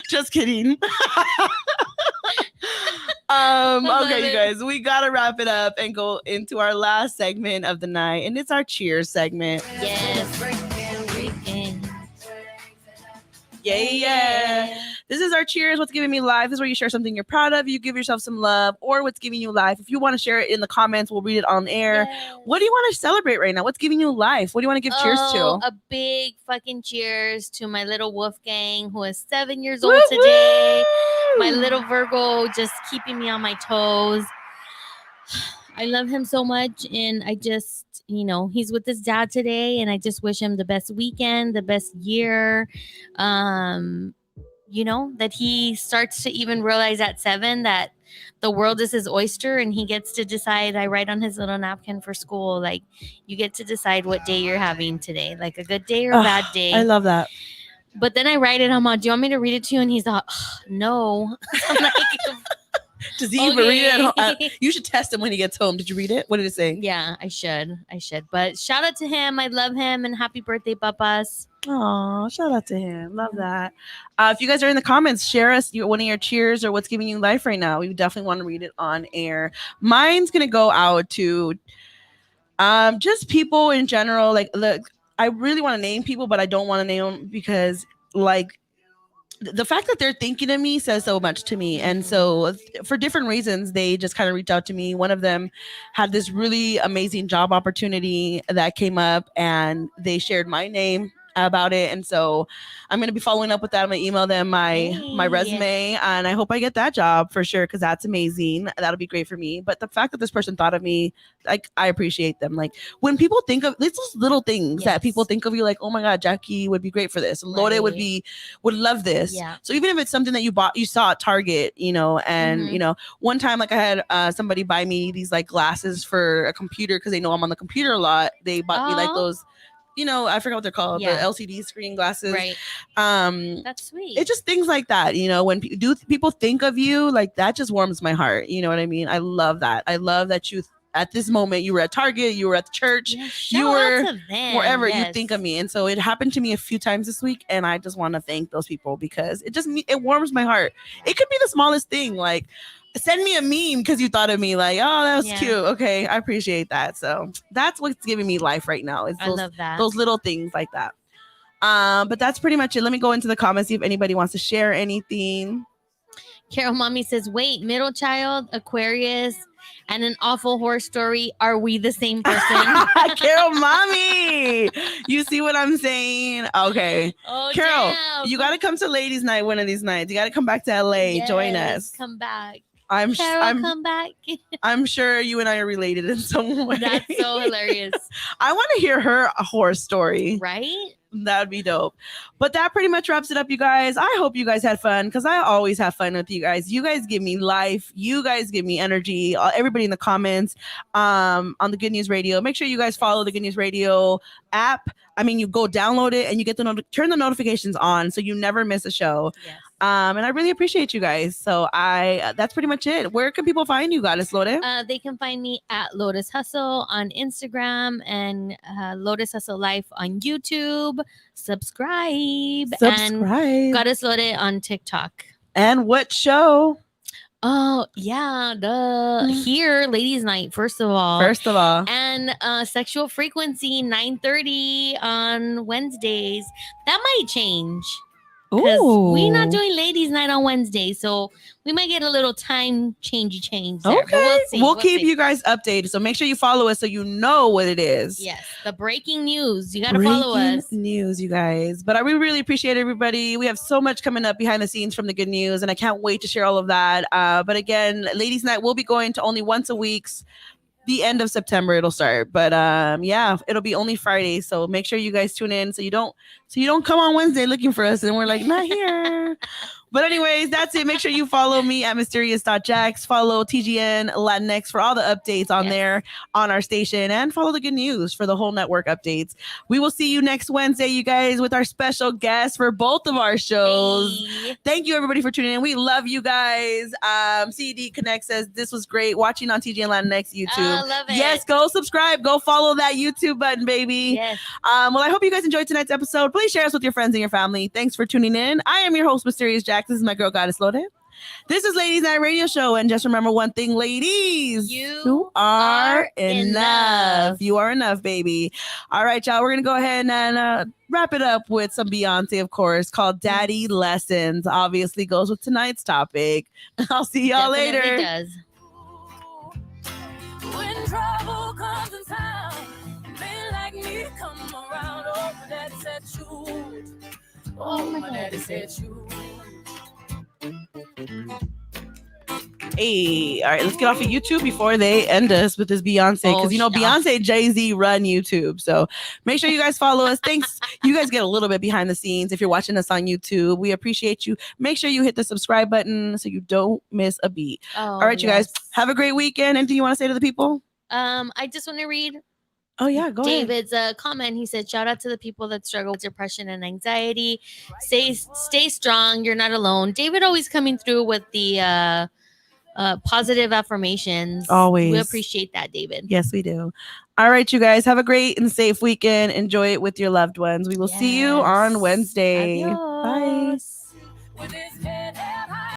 Speaker 1: Just kidding. Okay, you guys, we gotta wrap it up and go into our last segment of the night, and it's our cheers segment.
Speaker 2: Yes.
Speaker 1: Yeah. This is our cheers. What's giving me life? This is where you share something you're proud of. You give yourself some love, or what's giving you life. If you want to share it in the comments, we'll read it on air.
Speaker 2: Yes.
Speaker 1: What do you want to celebrate right now? What's giving you life? What do you want to give cheers to?
Speaker 2: A big fucking cheers to my little Wolfgang, who is 7 years old
Speaker 1: Woo-woo!
Speaker 2: today. My little Virgo, just keeping me on my toes. I love him so much, and I just, he's with his dad today, and I just wish him the best weekend, the best year. That he starts to even realize at 7 that the world is his oyster, and he gets to decide. I write on his little napkin for school, like, you get to decide what day you're having today, like a good day or a bad day.
Speaker 1: I love that.
Speaker 2: But then I write it, I'm like, do you want me to read it to you? And he's like, no. I'm like,
Speaker 1: Does he even read it? You should test him when he gets home. Did you read it? What did it say?
Speaker 2: Yeah, I should. But shout out to him. I love him, and happy birthday, papas.
Speaker 1: Oh, shout out to him. Love that. If you guys are in the comments, share us one of your cheers or what's giving you life right now. We definitely want to read it on air. Mine's going to go out to just people in general. Like, look, I really want to name people, but I don't want to name them because, like, the fact that they're thinking of me says so much to me. And so for different reasons, they just kind of reached out to me. One of them had this really amazing job opportunity that came up, and they shared my name about it. And so I'm going to be following up with that. I'm going to email them my resume, and I hope I get that job for sure, because that's amazing. That'll be great for me. But the fact that this person thought of me, like, I appreciate them. Like, when people think of these little things that people think of you, like, oh my God, Jackie would be great for this. Lore would love this.
Speaker 2: Yeah.
Speaker 1: So even if it's something that you saw at Target, and one time, like, I had somebody buy me these like glasses for a computer because they know I'm on the computer a lot. They bought me like those, I forgot what they're called, the LCD screen glasses.
Speaker 2: Right. That's sweet.
Speaker 1: It's just things like that, when people think of you, like, that just warms my heart. You know what I mean? I love that. I love that you, at this moment, you were at Target, you were at the church, you were wherever you think of me. And so it happened to me a few times this week, and I just want to thank those people because it warms my heart. It could be the smallest thing, like, send me a meme because you thought of me, like, oh, that was cute. Okay, I appreciate that. So that's what's giving me life right now. I love that. Those little things like that. But that's pretty much it. Let me go into the comments, see if anybody wants to share anything.
Speaker 2: Carol Mommy says, wait, middle child, Aquarius, and an awful horror story. Are we the same person?
Speaker 1: Carol Mommy, you see what I'm saying? Okay.
Speaker 2: Oh,
Speaker 1: Carol,
Speaker 2: damn.
Speaker 1: you got to come to Ladies Night one of these nights. You got to come back to LA. Join us.
Speaker 2: Come back.
Speaker 1: Come
Speaker 2: back.
Speaker 1: I'm sure you and I are related in some way.
Speaker 2: That's so hilarious.
Speaker 1: I want to hear her horror story.
Speaker 2: Right?
Speaker 1: That would be dope. But that pretty much wraps it up, you guys. I hope you guys had fun because I always have fun with you guys. You guys give me life. You guys give me energy. Everybody in the comments on the Good News Radio. Make sure you guys follow the Good News Radio app. I mean, you go download it and you get turn the notifications on so you never miss a show.
Speaker 2: Yes.
Speaker 1: And I really appreciate you guys. So that's pretty much it. Where can people find you, Goddess Lore?
Speaker 2: They can find me at Lotus Hustle on Instagram and Lotus Hustle Life on YouTube. Subscribe. And Goddess Lore on TikTok.
Speaker 1: And what show?
Speaker 2: Oh, yeah. Here, Ladies Night, first of all. And Sexual Frequency, 9:30 on Wednesdays. That might change. Because we're not doing Ladies Night on Wednesday, so we might get a little time change there.
Speaker 1: Okay, we'll keep you guys updated. So make sure you follow us so you know what it is.
Speaker 2: Yes, the breaking news. You got to follow us.
Speaker 1: News, you guys. But we really appreciate everybody. We have so much coming up behind the scenes from the Good News, and I can't wait to share all of that. But again, Ladies Night will be going to only once a week. The end of September it'll start, but it'll be only Friday, so make sure you guys tune in so you don't come on Wednesday looking for us and we're like not here. But anyways, that's it. Make sure you follow me at mysterious.jax. Follow TGN Latinx for all the updates on there on our station, and follow the Good News for the whole network updates. We will see you next Wednesday, you guys, with our special guest for both of our shows. Hey. Thank you everybody for tuning in. We love you guys. CD Connect says this was great watching on TGN Latinx YouTube.
Speaker 2: I love it.
Speaker 1: Yes, go subscribe. Go follow that YouTube button, baby.
Speaker 2: Yes.
Speaker 1: Well, I hope you guys enjoyed tonight's episode. Please share us with your friends and your family. Thanks for tuning in. I am your host, Mysterious Jax. This is my girl, Goddess Lore. This is Ladies Night Radio Show, and just remember one thing, ladies.
Speaker 2: You
Speaker 1: are
Speaker 2: are
Speaker 1: enough.
Speaker 2: enough.
Speaker 1: You are enough, baby. All right, y'all. We're gonna go ahead and wrap it up with some Beyonce, of course, called "Daddy Lessons." Obviously, goes with tonight's topic. I'll see y'all
Speaker 2: Definitely
Speaker 1: later.
Speaker 2: does.
Speaker 4: When trouble comes in town, men like me come around. Oh, my daddy said shoot. Oh, my daddy said shoot.
Speaker 1: Hey, all right, let's get off of YouTube before they end us with this Beyonce, because
Speaker 2: Oh, stop.
Speaker 1: Beyonce, Jay-Z run YouTube. So make sure you guys follow us. Thanks. You guys get a little bit behind the scenes if you're watching us on YouTube. We appreciate you. Make sure you hit the subscribe button so you don't miss a beat.
Speaker 2: Oh,
Speaker 1: All right, you guys, have a great weekend. Anything you want to say to the people?
Speaker 2: I just want to read
Speaker 1: Oh yeah, go ahead.
Speaker 2: David's comment. He said, "Shout out to the people that struggle with depression and anxiety. Stay strong. You're not alone." David always coming through with the positive affirmations.
Speaker 1: Always.
Speaker 2: We appreciate that, David.
Speaker 1: Yes, we do. All right, you guys, have a great and safe weekend. Enjoy it with your loved ones. We will see you on
Speaker 2: Yes.
Speaker 1: Wednesday. Bye.
Speaker 2: Adios.
Speaker 4: With his head